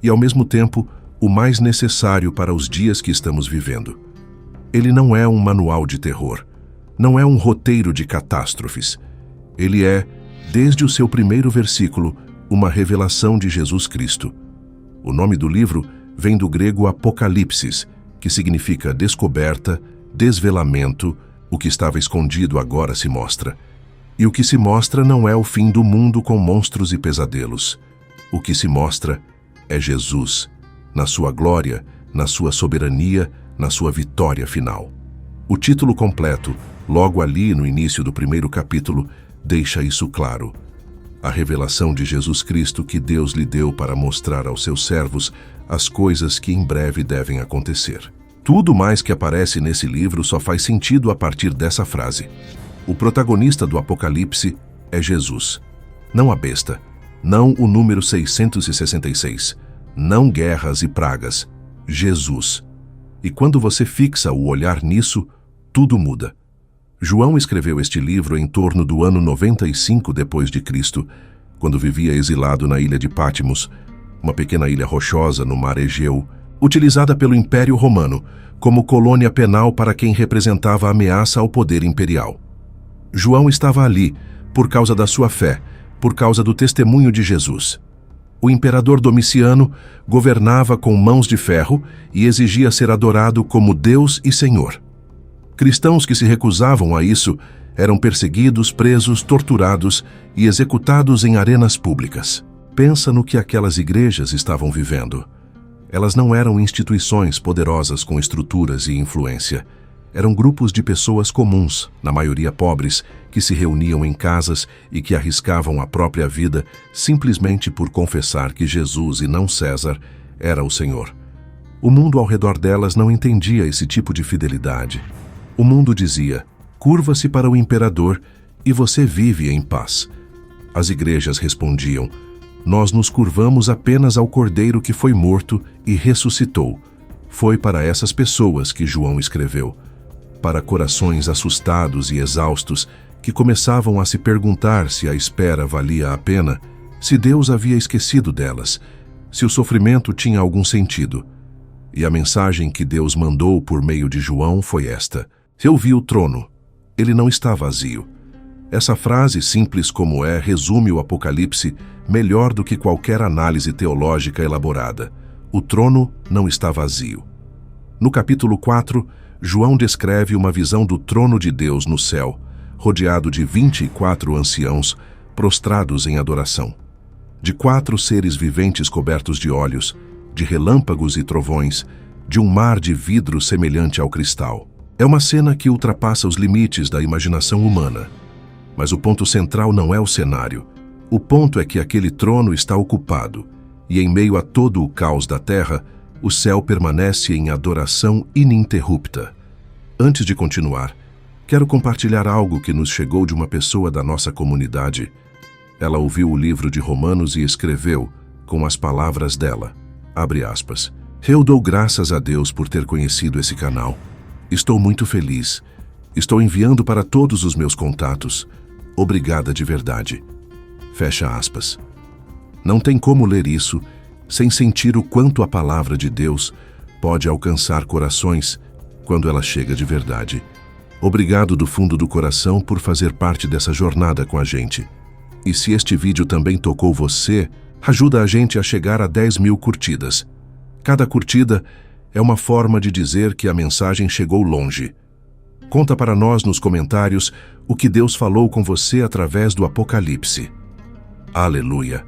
e ao mesmo tempo, o mais necessário para os dias que estamos vivendo. Ele não é um manual de terror, não é um roteiro de catástrofes. Ele é, desde o seu primeiro versículo, uma revelação de Jesus Cristo. O nome do livro vem do grego Apocalipsis, que significa descoberta, desvelamento. O que estava escondido agora se mostra. E o que se mostra não é o fim do mundo com monstros e pesadelos. O que se mostra é Jesus, na sua glória, na sua soberania, na sua vitória final. O título completo, logo ali no início do primeiro capítulo, deixa isso claro. A revelação de Jesus Cristo que Deus lhe deu para mostrar aos seus servos as coisas que em breve devem acontecer. Tudo mais que aparece nesse livro só faz sentido a partir dessa frase. O protagonista do Apocalipse é Jesus. Não a besta, não o número 666, não guerras e pragas. Jesus. E quando você fixa o olhar nisso, tudo muda. João escreveu este livro em torno do ano 95 depois de Cristo, quando vivia exilado na ilha de Patmos, uma pequena ilha rochosa no mar Egeu. utilizada pelo Império Romano como colônia penal para quem representava ameaça ao poder imperial. João estava ali por causa da sua fé, por causa do testemunho de Jesus. O imperador Domiciano governava com mãos de ferro e exigia ser adorado como Deus e Senhor. Cristãos que se recusavam a isso eram perseguidos, presos, torturados e executados em arenas públicas. Pensa no que aquelas igrejas estavam vivendo. Elas não eram instituições poderosas com estruturas e influência. Eram grupos de pessoas comuns, na maioria pobres, que se reuniam em casas e que arriscavam a própria vida simplesmente por confessar que Jesus e não César era o Senhor. O mundo ao redor delas não entendia esse tipo de fidelidade. O mundo dizia: curva-se para o imperador e você vive em paz. As igrejas respondiam: nós nos curvamos apenas ao Cordeiro que foi morto e ressuscitou. Foi para essas pessoas que João escreveu. Para corações assustados e exaustos que começavam a se perguntar se a espera valia a pena, se Deus havia esquecido delas, se o sofrimento tinha algum sentido. E a mensagem que Deus mandou por meio de João foi esta: eu vi o trono. Ele não está vazio. Essa frase, simples como é, resume o Apocalipse melhor do que qualquer análise teológica elaborada. O trono não está vazio. No capítulo 4, João descreve uma visão do trono de Deus no céu, rodeado de 24 anciãos prostrados em adoração. De 4 seres viventes cobertos de olhos, de relâmpagos e trovões, de um mar de vidro semelhante ao cristal. É uma cena que ultrapassa os limites da imaginação humana. Mas o ponto central não é o cenário. O ponto é que aquele trono está ocupado, e em meio a todo o caos da terra, o céu permanece em adoração ininterrupta. Antes de continuar, quero compartilhar algo que nos chegou de uma pessoa da nossa comunidade. Ela ouviu o livro de Romanos e escreveu, com as palavras dela, abre aspas, eu dou graças a Deus por ter conhecido esse canal. Estou muito feliz. Estou enviando para todos os meus contatos. Obrigada de verdade. Fecha aspas. Não tem como ler isso sem sentir o quanto a palavra de Deus pode alcançar corações quando ela chega de verdade. Obrigado do fundo do coração por fazer parte dessa jornada com a gente. E se este vídeo também tocou você, ajuda a gente a chegar a 10.000 curtidas. Cada curtida é uma forma de dizer que a mensagem chegou longe. Conta para nós nos comentários o que Deus falou com você através do Apocalipse. Aleluia!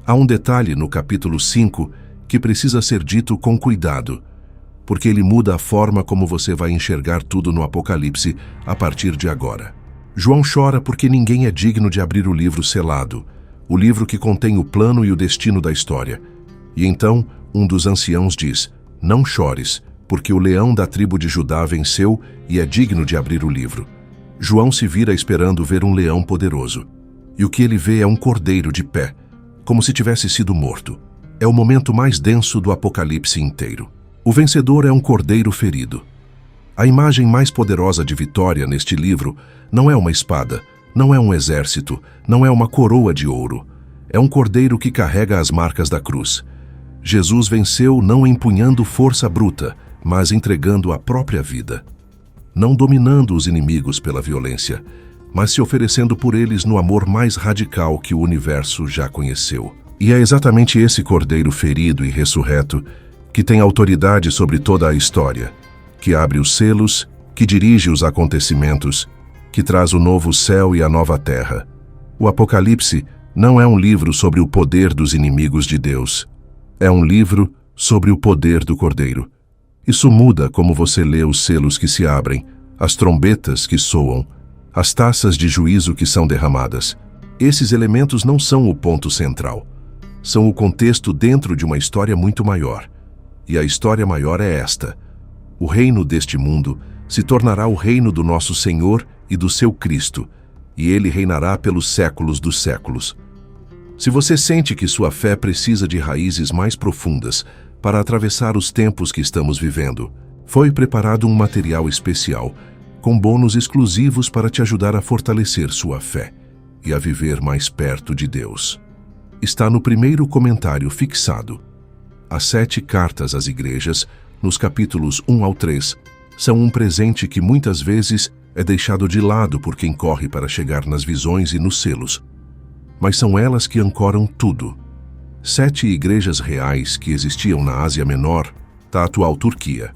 Há um detalhe no capítulo 5 que precisa ser dito com cuidado, porque ele muda a forma como você vai enxergar tudo no Apocalipse a partir de agora. João chora porque ninguém é digno de abrir o livro selado, o livro que contém o plano e o destino da história. E então, um dos anciãos diz, não chores, porque o leão da tribo de Judá venceu e é digno de abrir o livro. João se vira esperando ver um leão poderoso. E o que ele vê é um cordeiro de pé, como se tivesse sido morto. É o momento mais denso do Apocalipse inteiro. O vencedor é um cordeiro ferido. A imagem mais poderosa de vitória neste livro não é uma espada, não é um exército, não é uma coroa de ouro. É um cordeiro que carrega as marcas da cruz. Jesus venceu não empunhando força bruta, mas entregando a própria vida. Não dominando os inimigos pela violência, mas se oferecendo por eles no amor mais radical que o universo já conheceu. E é exatamente esse cordeiro ferido e ressurreto que tem autoridade sobre toda a história, que abre os selos, que dirige os acontecimentos, que traz o novo céu e a nova terra. O Apocalipse não é um livro sobre o poder dos inimigos de Deus. É um livro sobre o poder do Cordeiro. Isso muda como você lê os selos que se abrem, as trombetas que soam, as taças de juízo que são derramadas. Esses elementos não são o ponto central. São o contexto dentro de uma história muito maior. E a história maior é esta. O reino deste mundo se tornará o reino do nosso Senhor e do seu Cristo, e ele reinará pelos séculos dos séculos. Se você sente que sua fé precisa de raízes mais profundas para atravessar os tempos que estamos vivendo, foi preparado um material especial, com bônus exclusivos para te ajudar a fortalecer sua fé e a viver mais perto de Deus. Está no primeiro comentário fixado. As 7 cartas às igrejas, nos capítulos 1 ao 3, são um presente que muitas vezes é deixado de lado por quem corre para chegar nas visões e nos selos. Mas são elas que ancoram tudo. 7 igrejas reais que existiam na Ásia Menor, da atual Turquia: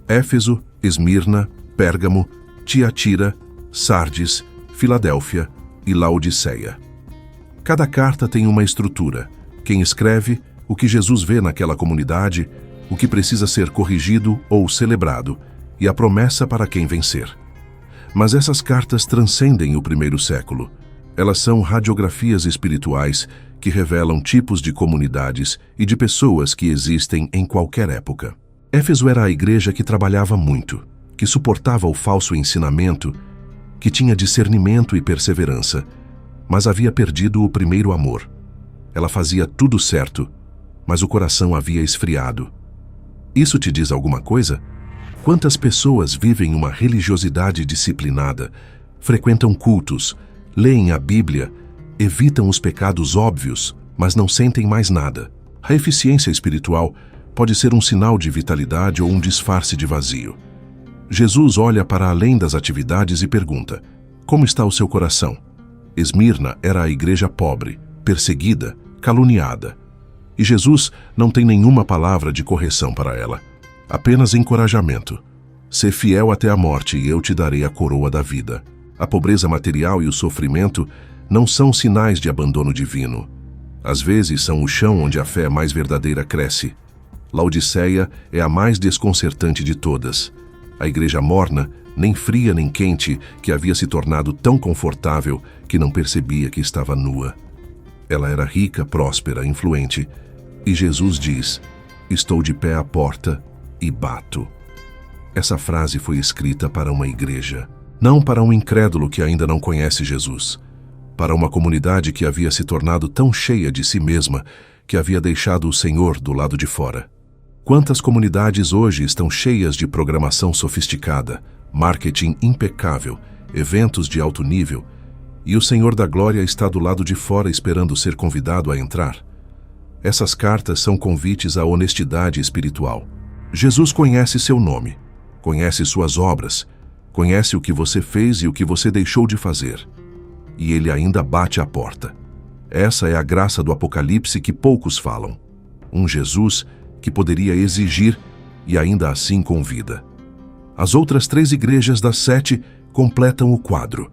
Éfeso, Esmirna, Pérgamo, Tiatira, Sardes, Filadélfia e Laodiceia. Cada carta tem uma estrutura. Quem escreve, o que Jesus vê naquela comunidade, o que precisa ser corrigido ou celebrado, e a promessa para quem vencer. Mas essas cartas transcendem o primeiro século. Elas são radiografias espirituais que revelam tipos de comunidades e de pessoas que existem em qualquer época. Éfeso era a igreja que trabalhava muito, que suportava o falso ensinamento, que tinha discernimento e perseverança, mas havia perdido o primeiro amor. Ela fazia tudo certo, mas o coração havia esfriado. Isso te diz alguma coisa? Quantas pessoas vivem uma religiosidade disciplinada, frequentam cultos, leem a Bíblia, evitam os pecados óbvios, mas não sentem mais nada? A eficiência espiritual pode ser um sinal de vitalidade ou um disfarce de vazio. Jesus olha para além das atividades e pergunta: como está o seu coração? Esmirna era a igreja pobre, perseguida, caluniada. E Jesus não tem nenhuma palavra de correção para ela, apenas encorajamento. Sê fiel até a morte e eu te darei a coroa da vida. A pobreza material e o sofrimento não são sinais de abandono divino. Às vezes são o chão onde a fé mais verdadeira cresce. Laodiceia é a mais desconcertante de todas. A igreja morna, nem fria nem quente, que havia se tornado tão confortável que não percebia que estava nua. Ela era rica, próspera, influente. E Jesus diz: estou de pé à porta e bato. Essa frase foi escrita para uma igreja, não para um incrédulo que ainda não conhece Jesus, para uma comunidade que havia se tornado tão cheia de si mesma que havia deixado o Senhor do lado de fora. Quantas comunidades hoje estão cheias de programação sofisticada, marketing impecável, eventos de alto nível, e o Senhor da Glória está do lado de fora esperando ser convidado a entrar? Essas cartas são convites à honestidade espiritual. Jesus conhece seu nome, conhece suas obras, conhece o que você fez e o que você deixou de fazer. E ele ainda bate à porta. Essa é a graça do Apocalipse que poucos falam. Um Jesus que poderia exigir e ainda assim convida. As outras 3 igrejas das 7 completam o quadro.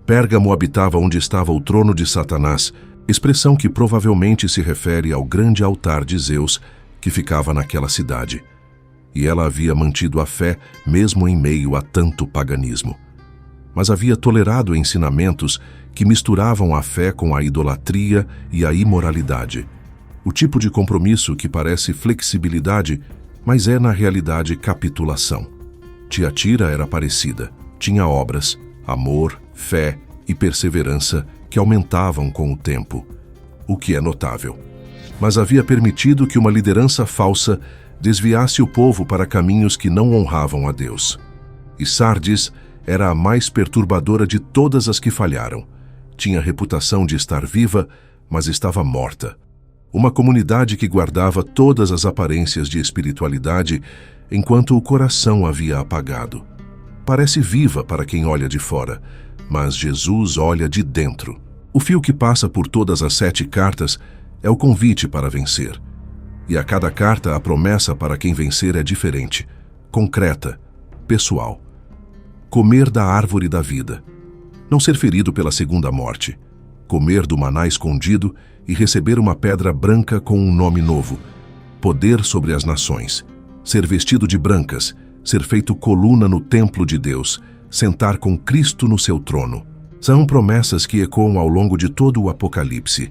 Pérgamo habitava onde estava o trono de Satanás, expressão que provavelmente se refere ao grande altar de Zeus que ficava naquela cidade. E ela havia mantido a fé mesmo em meio a tanto paganismo. Mas havia tolerado ensinamentos que misturavam a fé com a idolatria e a imoralidade. O tipo de compromisso que parece flexibilidade, mas é na realidade capitulação. Tiatira era parecida, tinha obras, amor, fé e perseverança que aumentavam com o tempo, o que é notável. Mas havia permitido que uma liderança falsa desviasse o povo para caminhos que não honravam a Deus. E Sardes era a mais perturbadora de todas as que falharam. Tinha reputação de estar viva, mas estava morta. Uma comunidade que guardava todas as aparências de espiritualidade, enquanto o coração havia apagado. Parece viva para quem olha de fora, mas Jesus olha de dentro. O fio que passa por todas as 7 cartas é o convite para vencer. E a cada carta a promessa para quem vencer é diferente, concreta, pessoal. Comer da árvore da vida. Não ser ferido pela segunda morte. Comer do maná escondido e receber uma pedra branca com um nome novo. Poder sobre as nações. Ser vestido de brancas. Ser feito coluna no templo de Deus. Sentar com Cristo no seu trono. São promessas que ecoam ao longo de todo o Apocalipse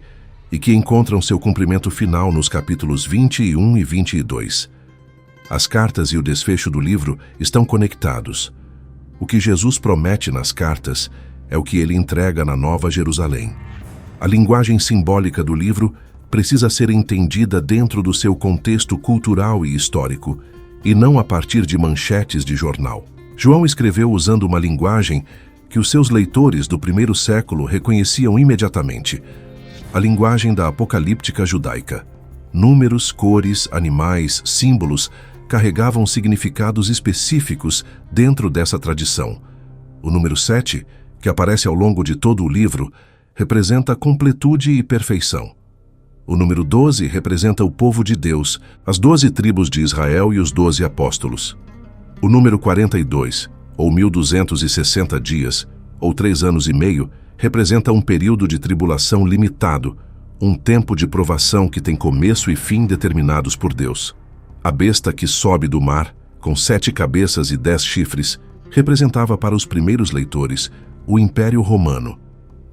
e que encontram seu cumprimento final nos capítulos 21 e 22. As cartas e o desfecho do livro estão conectados. O que Jesus promete nas cartas é o que ele entrega na Nova Jerusalém. A linguagem simbólica do livro precisa ser entendida dentro do seu contexto cultural e histórico, e não a partir de manchetes de jornal. João escreveu usando uma linguagem que os seus leitores do primeiro século reconheciam imediatamente, a linguagem da apocalíptica judaica. Números, cores, animais, símbolos carregavam significados específicos dentro dessa tradição. O número 7, que aparece ao longo de todo o livro, representa completude e perfeição. O número 12 representa o povo de Deus, as 12 tribos de Israel e os 12 apóstolos. O número 42, ou 1260 dias, ou 3 anos e meio, representa um período de tribulação limitado, um tempo de provação que tem começo e fim determinados por Deus. A besta que sobe do mar, com 7 cabeças e 10 chifres, representava para os primeiros leitores o Império Romano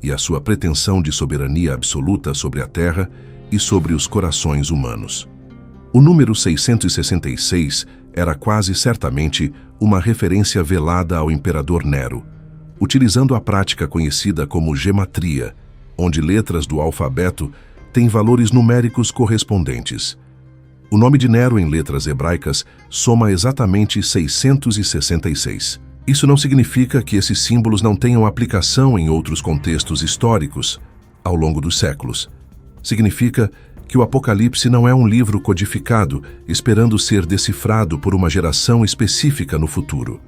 e a sua pretensão de soberania absoluta sobre a terra e sobre os corações humanos. O número 666 era quase certamente uma referência velada ao imperador Nero, utilizando a prática conhecida como gematria, onde letras do alfabeto têm valores numéricos correspondentes. O nome de Nero em letras hebraicas soma exatamente 666. Isso não significa que esses símbolos não tenham aplicação em outros contextos históricos ao longo dos séculos. Significa que o Apocalipse não é um livro codificado esperando ser decifrado por uma geração específica no futuro.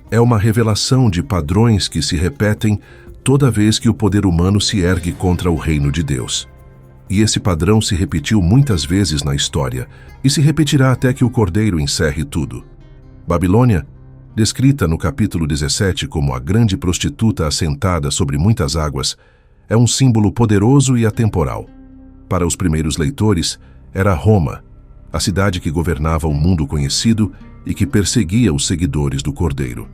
É uma revelação de padrões que se repetem toda vez que o poder humano se ergue contra o reino de Deus. E esse padrão se repetiu muitas vezes na história e se repetirá até que o Cordeiro encerre tudo. Babilônia, descrita no capítulo 17 como a grande prostituta assentada sobre muitas águas, é um símbolo poderoso e atemporal. Para os primeiros leitores, era Roma, a cidade que governava o mundo conhecido e que perseguia os seguidores do Cordeiro.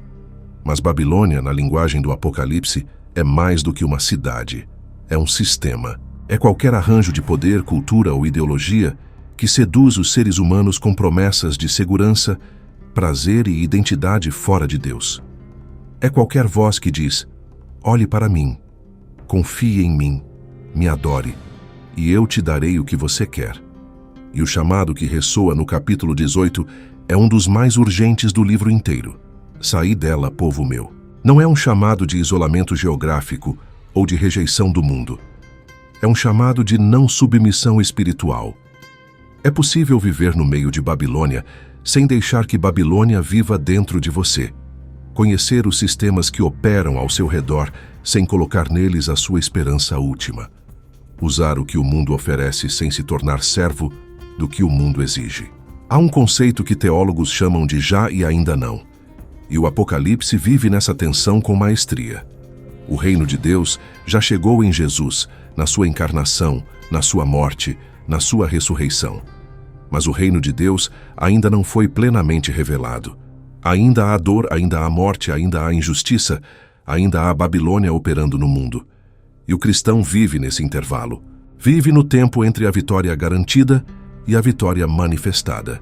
Mas Babilônia, na linguagem do Apocalipse, é mais do que uma cidade. É um sistema. É qualquer arranjo de poder, cultura ou ideologia que seduz os seres humanos com promessas de segurança, prazer e identidade fora de Deus. É qualquer voz que diz: olhe para mim, confie em mim, me adore, e eu te darei o que você quer. E o chamado que ressoa no capítulo 18 é um dos mais urgentes do livro inteiro. Saí dela, povo meu. Não é um chamado de isolamento geográfico ou de rejeição do mundo. É um chamado de não submissão espiritual. É possível viver no meio de Babilônia sem deixar que Babilônia viva dentro de você. Conhecer os sistemas que operam ao seu redor sem colocar neles a sua esperança última. Usar o que o mundo oferece sem se tornar servo do que o mundo exige. Há um conceito que teólogos chamam de já e ainda não. E o Apocalipse vive nessa tensão com maestria. O reino de Deus já chegou em Jesus, na sua encarnação, na sua morte, na sua ressurreição. Mas o reino de Deus ainda não foi plenamente revelado. Ainda há dor, ainda há morte, ainda há injustiça, ainda há Babilônia operando no mundo. E o cristão vive nesse intervalo. Vive no tempo entre a vitória garantida e a vitória manifestada.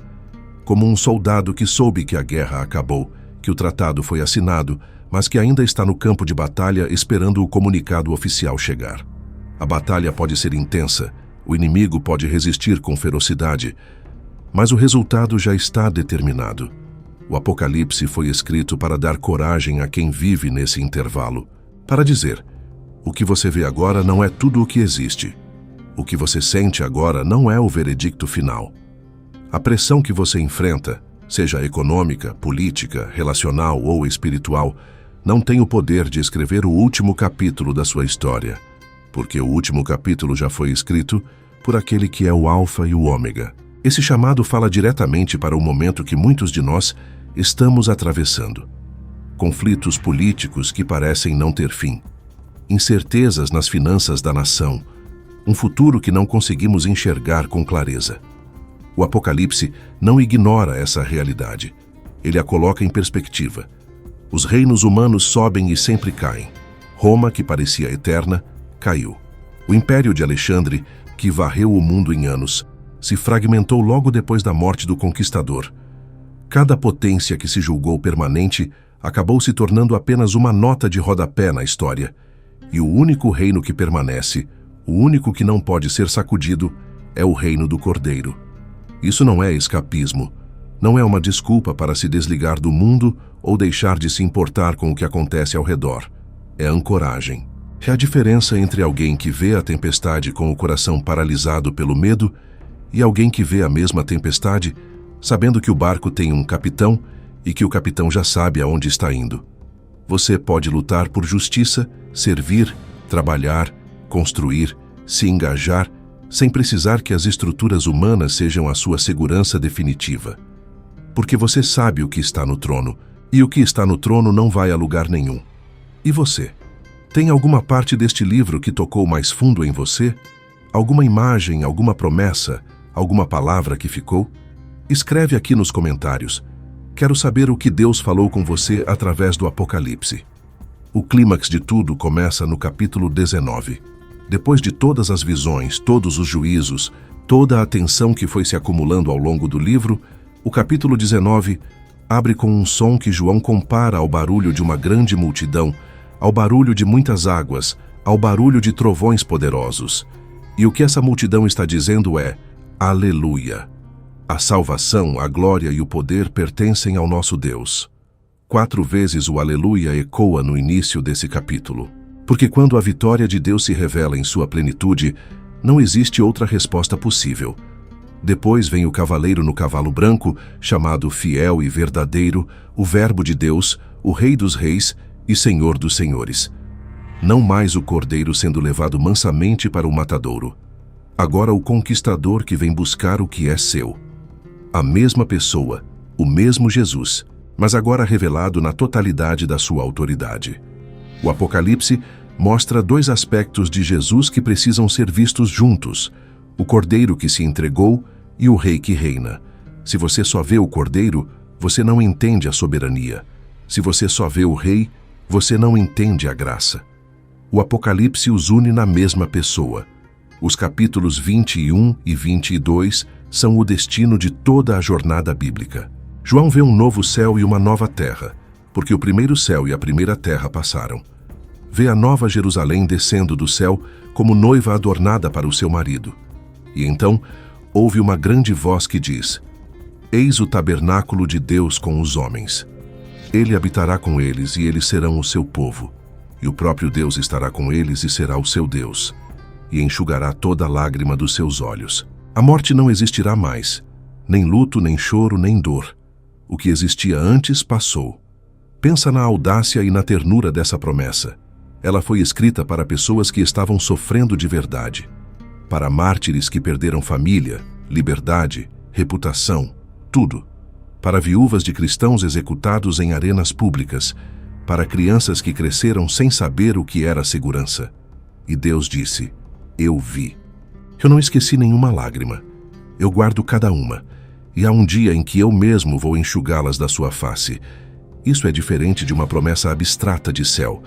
Como um soldado que soube que a guerra acabou, que o tratado foi assinado, mas que ainda está no campo de batalha esperando o comunicado oficial chegar. A batalha pode ser intensa, o inimigo pode resistir com ferocidade, mas o resultado já está determinado. O Apocalipse foi escrito para dar coragem a quem vive nesse intervalo, para dizer: o que você vê agora não é tudo o que existe. O que você sente agora não é o veredicto final. A pressão que você enfrenta, seja econômica, política, relacional ou espiritual, não tem o poder de escrever o último capítulo da sua história, porque o último capítulo já foi escrito por aquele que é o Alfa e o Ômega. Esse chamado fala diretamente para o momento que muitos de nós estamos atravessando. Conflitos políticos que parecem não ter fim. Incertezas nas finanças da nação. Um futuro que não conseguimos enxergar com clareza. O Apocalipse não ignora essa realidade. Ele a coloca em perspectiva. Os reinos humanos sobem e sempre caem. Roma, que parecia eterna, caiu. O Império de Alexandre, que varreu o mundo em anos, se fragmentou logo depois da morte do conquistador. Cada potência que se julgou permanente acabou se tornando apenas uma nota de rodapé na história. E o único reino que permanece, o único que não pode ser sacudido, é o reino do Cordeiro. Isso não é escapismo, não é uma desculpa para se desligar do mundo ou deixar de se importar com o que acontece ao redor. É ancoragem. É a diferença entre alguém que vê a tempestade com o coração paralisado pelo medo e alguém que vê a mesma tempestade, sabendo que o barco tem um capitão e que o capitão já sabe aonde está indo. Você pode lutar por justiça, servir, trabalhar, construir, se engajar, sem precisar que as estruturas humanas sejam a sua segurança definitiva. Porque você sabe o que está no trono, e o que está no trono não vai a lugar nenhum. E você? Tem alguma parte deste livro que tocou mais fundo em você? Alguma imagem, alguma promessa, alguma palavra que ficou? Escreve aqui nos comentários. Quero saber o que Deus falou com você através do Apocalipse. O clímax de tudo começa no capítulo 19. Depois de todas as visões, todos os juízos, toda a atenção que foi se acumulando ao longo do livro, o capítulo 19 abre com um som que João compara ao barulho de uma grande multidão, ao barulho de muitas águas, ao barulho de trovões poderosos. E o que essa multidão está dizendo é: Aleluia! A salvação, a glória e o poder pertencem ao nosso Deus. 4 vezes o Aleluia ecoa no início desse capítulo. Porque quando a vitória de Deus se revela em sua plenitude, não existe outra resposta possível. Depois vem o cavaleiro no cavalo branco, chamado Fiel e Verdadeiro, o Verbo de Deus, o Rei dos Reis e Senhor dos Senhores. Não mais o cordeiro sendo levado mansamente para o matadouro. Agora o conquistador que vem buscar o que é seu. A mesma pessoa, o mesmo Jesus, mas agora revelado na totalidade da sua autoridade. O Apocalipse mostra 2 aspectos de Jesus que precisam ser vistos juntos: o Cordeiro que se entregou e o Rei que reina. Se você só vê o Cordeiro, você não entende a soberania. Se você só vê o Rei, você não entende a graça. O Apocalipse os une na mesma pessoa. Os capítulos 21 e 22 são o destino de toda a jornada bíblica. João vê um novo céu e uma nova terra, porque o primeiro céu e a primeira terra passaram. Vê a nova Jerusalém descendo do céu como noiva adornada para o seu marido. E então ouve uma grande voz que diz: Eis o tabernáculo de Deus com os homens. Ele habitará com eles e eles serão o seu povo. E o próprio Deus estará com eles e será o seu Deus. E enxugará toda lágrima dos seus olhos. A morte não existirá mais, nem luto, nem choro, nem dor. O que existia antes passou. Pensa na audácia e na ternura dessa promessa. Ela foi escrita para pessoas que estavam sofrendo de verdade. Para mártires que perderam família, liberdade, reputação, tudo. Para viúvas de cristãos executados em arenas públicas. Para crianças que cresceram sem saber o que era segurança. E Deus disse: Eu vi. Eu não esqueci nenhuma lágrima. Eu guardo cada uma. E há um dia em que eu mesmo vou enxugá-las da sua face. Isso é diferente de uma promessa abstrata de céu.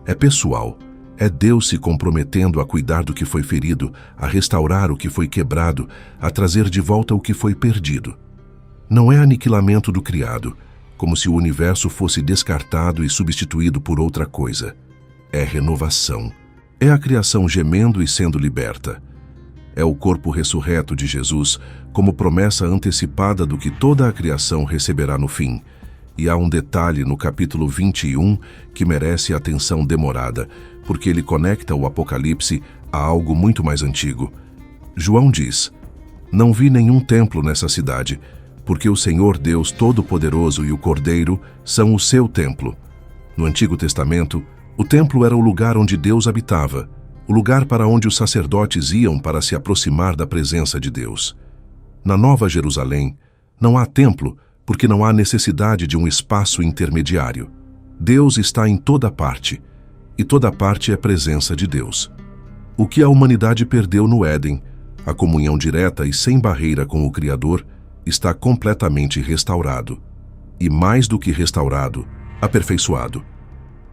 É pessoal. É Deus se comprometendo a cuidar do que foi ferido, a restaurar o que foi quebrado, a trazer de volta o que foi perdido. Não é aniquilamento do criado, como se o universo fosse descartado e substituído por outra coisa. É renovação. É a criação gemendo e sendo liberta. É o corpo ressurreto de Jesus como promessa antecipada do que toda a criação receberá no fim. E há um detalhe no capítulo 21 que merece atenção demorada, porque ele conecta o Apocalipse a algo muito mais antigo. João diz: Não vi nenhum templo nessa cidade, porque o Senhor Deus Todo-Poderoso e o Cordeiro são o seu templo. No Antigo Testamento, o templo era o lugar onde Deus habitava, o lugar para onde os sacerdotes iam para se aproximar da presença de Deus. Na Nova Jerusalém, não há templo, porque não há necessidade de um espaço intermediário. Deus está em toda parte, e toda parte é presença de Deus. O que a humanidade perdeu no Éden, a comunhão direta e sem barreira com o Criador, está completamente restaurado. E mais do que restaurado, aperfeiçoado.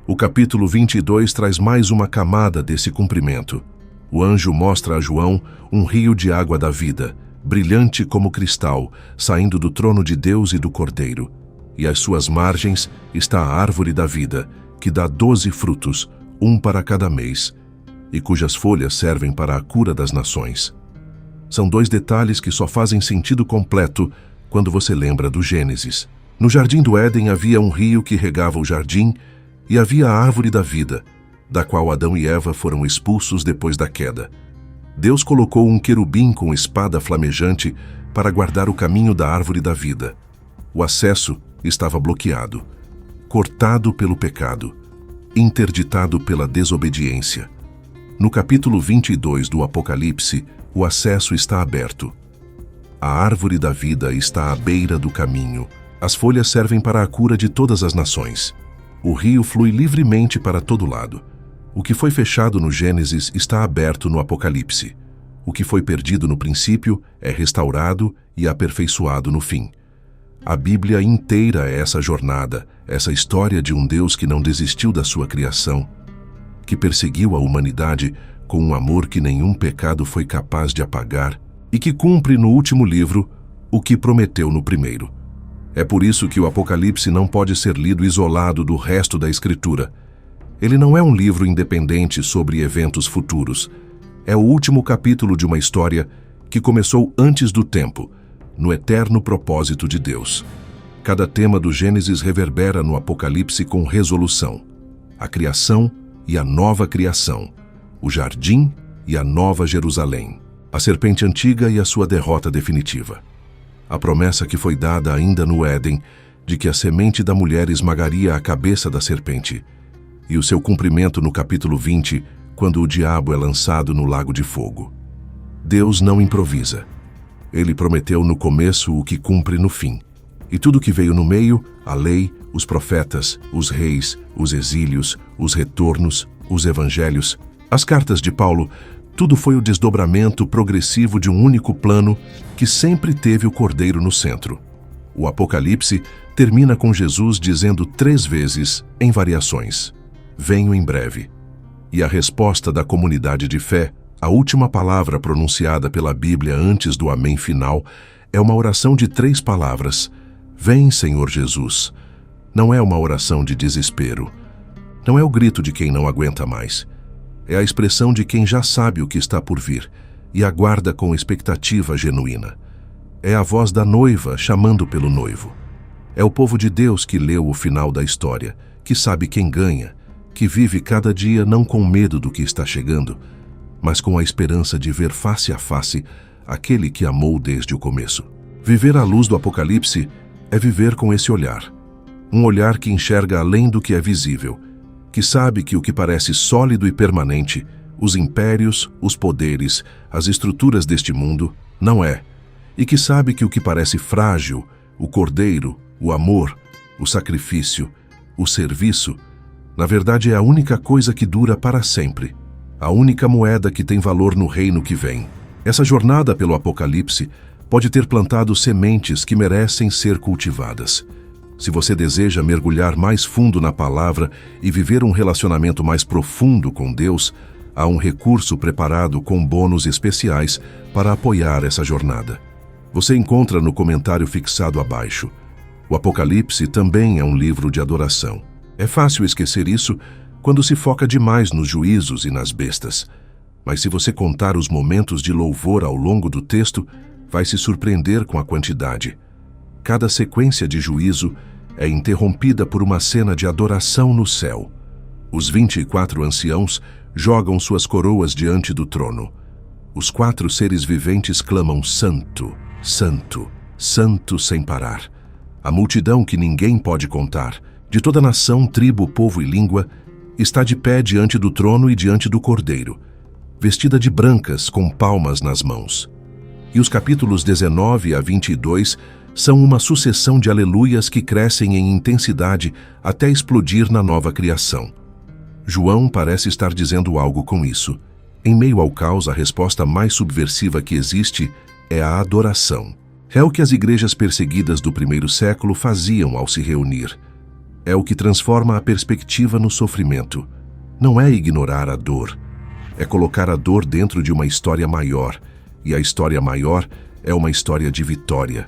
O capítulo 22 traz mais uma camada desse cumprimento. O anjo mostra a João um rio de água da vida, brilhante como cristal, saindo do trono de Deus e do Cordeiro. E às suas margens está a árvore da vida, que dá 12 frutos, um para cada mês, e cujas folhas servem para a cura das nações. São 2 detalhes que só fazem sentido completo quando você lembra do Gênesis. No jardim do Éden havia um rio que regava o jardim, e havia a árvore da vida, da qual Adão e Eva foram expulsos depois da queda. Deus colocou um querubim com espada flamejante para guardar o caminho da árvore da vida. O acesso estava bloqueado, cortado pelo pecado, interditado pela desobediência. No capítulo 22 do Apocalipse, o acesso está aberto. A árvore da vida está à beira do caminho. As folhas servem para a cura de todas as nações. O rio flui livremente para todo lado. O que foi fechado no Gênesis está aberto no Apocalipse. O que foi perdido no princípio é restaurado e aperfeiçoado no fim. A Bíblia inteira é essa jornada, essa história de um Deus que não desistiu da sua criação, que perseguiu a humanidade com um amor que nenhum pecado foi capaz de apagar e que cumpre no último livro o que prometeu no primeiro. É por isso que o Apocalipse não pode ser lido isolado do resto da Escritura. Ele não é um livro independente sobre eventos futuros. É o último capítulo de uma história que começou antes do tempo, no eterno propósito de Deus. Cada tema do Gênesis reverbera no Apocalipse com resolução. A criação e a nova criação. O jardim e a nova Jerusalém. A serpente antiga e a sua derrota definitiva. A promessa que foi dada ainda no Éden de que a semente da mulher esmagaria a cabeça da serpente. E o seu cumprimento no capítulo 20, quando o diabo é lançado no lago de fogo. Deus não improvisa. Ele prometeu no começo o que cumpre no fim. E tudo que veio no meio, a lei, os profetas, os reis, os exílios, os retornos, os evangelhos, as cartas de Paulo, tudo foi o desdobramento progressivo de um único plano que sempre teve o Cordeiro no centro. O Apocalipse termina com Jesus dizendo 3 vezes, em variações: "Venho em breve." E a resposta da comunidade de fé, a última palavra pronunciada pela Bíblia antes do amém final, é uma oração de 3 palavras: "Vem, Senhor Jesus." Não é uma oração de desespero. Não é o grito de quem não aguenta mais. É a expressão de quem já sabe o que está por vir e aguarda com expectativa genuína. É a voz da noiva chamando pelo noivo. É o povo de Deus que leu o final da história, que sabe quem ganha, que vive cada dia não com medo do que está chegando, mas com a esperança de ver face a face aquele que amou desde o começo. Viver à luz do Apocalipse é viver com esse olhar. Um olhar que enxerga além do que é visível, que sabe que o que parece sólido e permanente, os impérios, os poderes, as estruturas deste mundo, não é, e que sabe que o que parece frágil, o cordeiro, o amor, o sacrifício, o serviço, na verdade é a única coisa que dura para sempre, a única moeda que tem valor no reino que vem. Essa jornada pelo Apocalipse pode ter plantado sementes que merecem ser cultivadas. Se você deseja mergulhar mais fundo na palavra e viver um relacionamento mais profundo com Deus, há um recurso preparado com bônus especiais para apoiar essa jornada. Você encontra no comentário fixado abaixo. O Apocalipse também é um livro de adoração. É fácil esquecer isso quando se foca demais nos juízos e nas bestas. Mas se você contar os momentos de louvor ao longo do texto, vai se surpreender com a quantidade. Cada sequência de juízo é interrompida por uma cena de adoração no céu. Os 24 anciãos jogam suas coroas diante do trono. Os 4 seres viventes clamam Santo, Santo, Santo sem parar. A multidão que ninguém pode contar, de toda nação, tribo, povo e língua, está de pé diante do trono e diante do Cordeiro, vestida de brancas com palmas nas mãos. E os capítulos 19 a 22 são uma sucessão de aleluias que crescem em intensidade até explodir na nova criação. João parece estar dizendo algo com isso. Em meio ao caos, a resposta mais subversiva que existe é a adoração. É o que as igrejas perseguidas do primeiro século faziam ao se reunir. É o que transforma a perspectiva no sofrimento. Não é ignorar a dor. É colocar a dor dentro de uma história maior. E a história maior é uma história de vitória.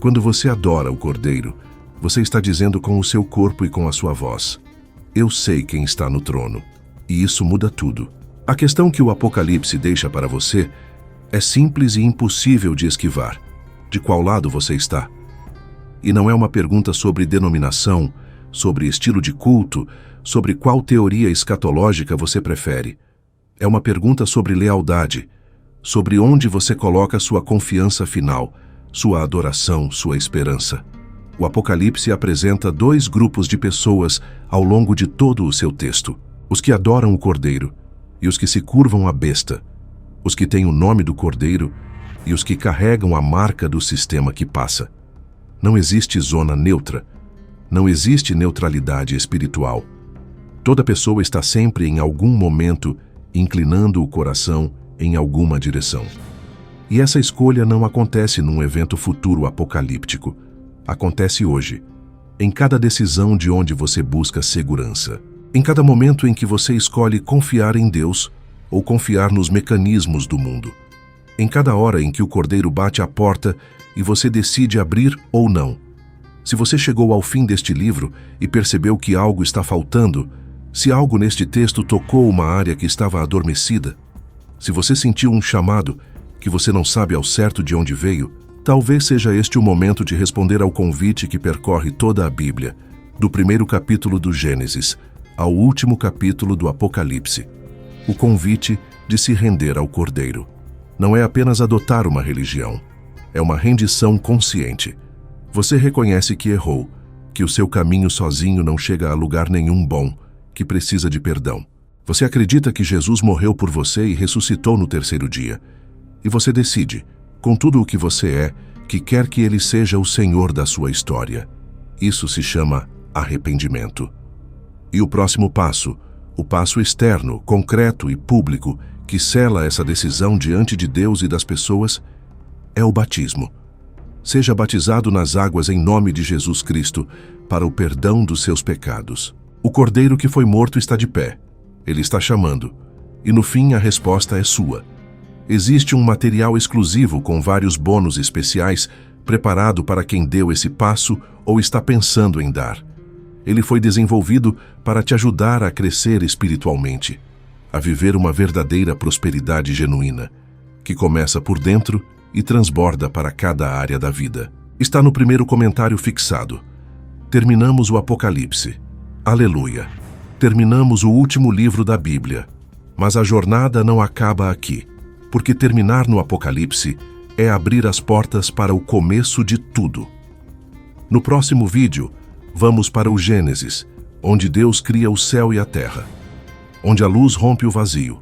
Quando você adora o Cordeiro, você está dizendo com o seu corpo e com a sua voz: "Eu sei quem está no trono." E isso muda tudo. A questão que o Apocalipse deixa para você é simples e impossível de esquivar. De qual lado você está? E não é uma pergunta sobre denominação, sobre estilo de culto, sobre qual teoria escatológica você prefere. É uma pergunta sobre lealdade, sobre onde você coloca sua confiança final, sua adoração, sua esperança. O Apocalipse apresenta dois grupos de pessoas ao longo de todo o seu texto: os que adoram o Cordeiro e os que se curvam à besta, os que têm o nome do Cordeiro e os que carregam a marca do sistema que passa. Não existe zona neutra. Não existe neutralidade espiritual. Toda pessoa está sempre em algum momento inclinando o coração em alguma direção. E essa escolha não acontece num evento futuro apocalíptico. Acontece hoje, em cada decisão de onde você busca segurança. Em cada momento em que você escolhe confiar em Deus ou confiar nos mecanismos do mundo. Em cada hora em que o Cordeiro bate à porta e você decide abrir ou não. Se você chegou ao fim deste livro e percebeu que algo está faltando, se algo neste texto tocou uma área que estava adormecida, se você sentiu um chamado que você não sabe ao certo de onde veio, talvez seja este o momento de responder ao convite que percorre toda a Bíblia, do primeiro capítulo do Gênesis ao último capítulo do Apocalipse. O convite de se render ao Cordeiro. Não é apenas adotar uma religião, é uma rendição consciente. Você reconhece que errou, que o seu caminho sozinho não chega a lugar nenhum bom, que precisa de perdão. Você acredita que Jesus morreu por você e ressuscitou no terceiro dia. E você decide, com tudo o que você é, que quer que Ele seja o Senhor da sua história. Isso se chama arrependimento. E o próximo passo, o passo externo, concreto e público, que sela essa decisão diante de Deus e das pessoas, é o batismo. Seja batizado nas águas em nome de Jesus Cristo, para o perdão dos seus pecados. O Cordeiro que foi morto está de pé. Ele está chamando. E no fim a resposta é sua. Existe um material exclusivo com vários bônus especiais preparado para quem deu esse passo ou está pensando em dar. Ele foi desenvolvido para te ajudar a crescer espiritualmente, a viver uma verdadeira prosperidade genuína, que começa por dentro e transborda para cada área da vida. Está no primeiro comentário fixado. Terminamos o Apocalipse. Aleluia! Terminamos o último livro da Bíblia. Mas a jornada não acaba aqui, porque terminar no Apocalipse é abrir as portas para o começo de tudo. No próximo vídeo, vamos para o Gênesis, onde Deus cria o céu e a terra, onde a luz rompe o vazio,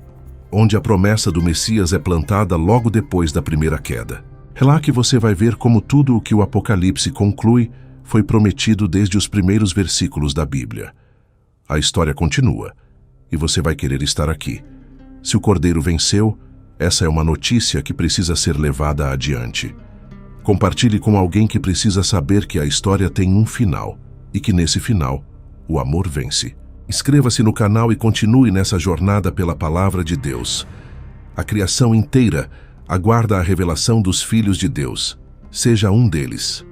onde a promessa do Messias é plantada logo depois da primeira queda. É lá que você vai ver como tudo o que o Apocalipse conclui foi prometido desde os primeiros versículos da Bíblia. A história continua, e você vai querer estar aqui. Se o Cordeiro venceu, essa é uma notícia que precisa ser levada adiante. Compartilhe com alguém que precisa saber que a história tem um final, e que nesse final, o amor vence. Inscreva-se no canal e continue nessa jornada pela palavra de Deus. A criação inteira aguarda a revelação dos filhos de Deus. Seja um deles.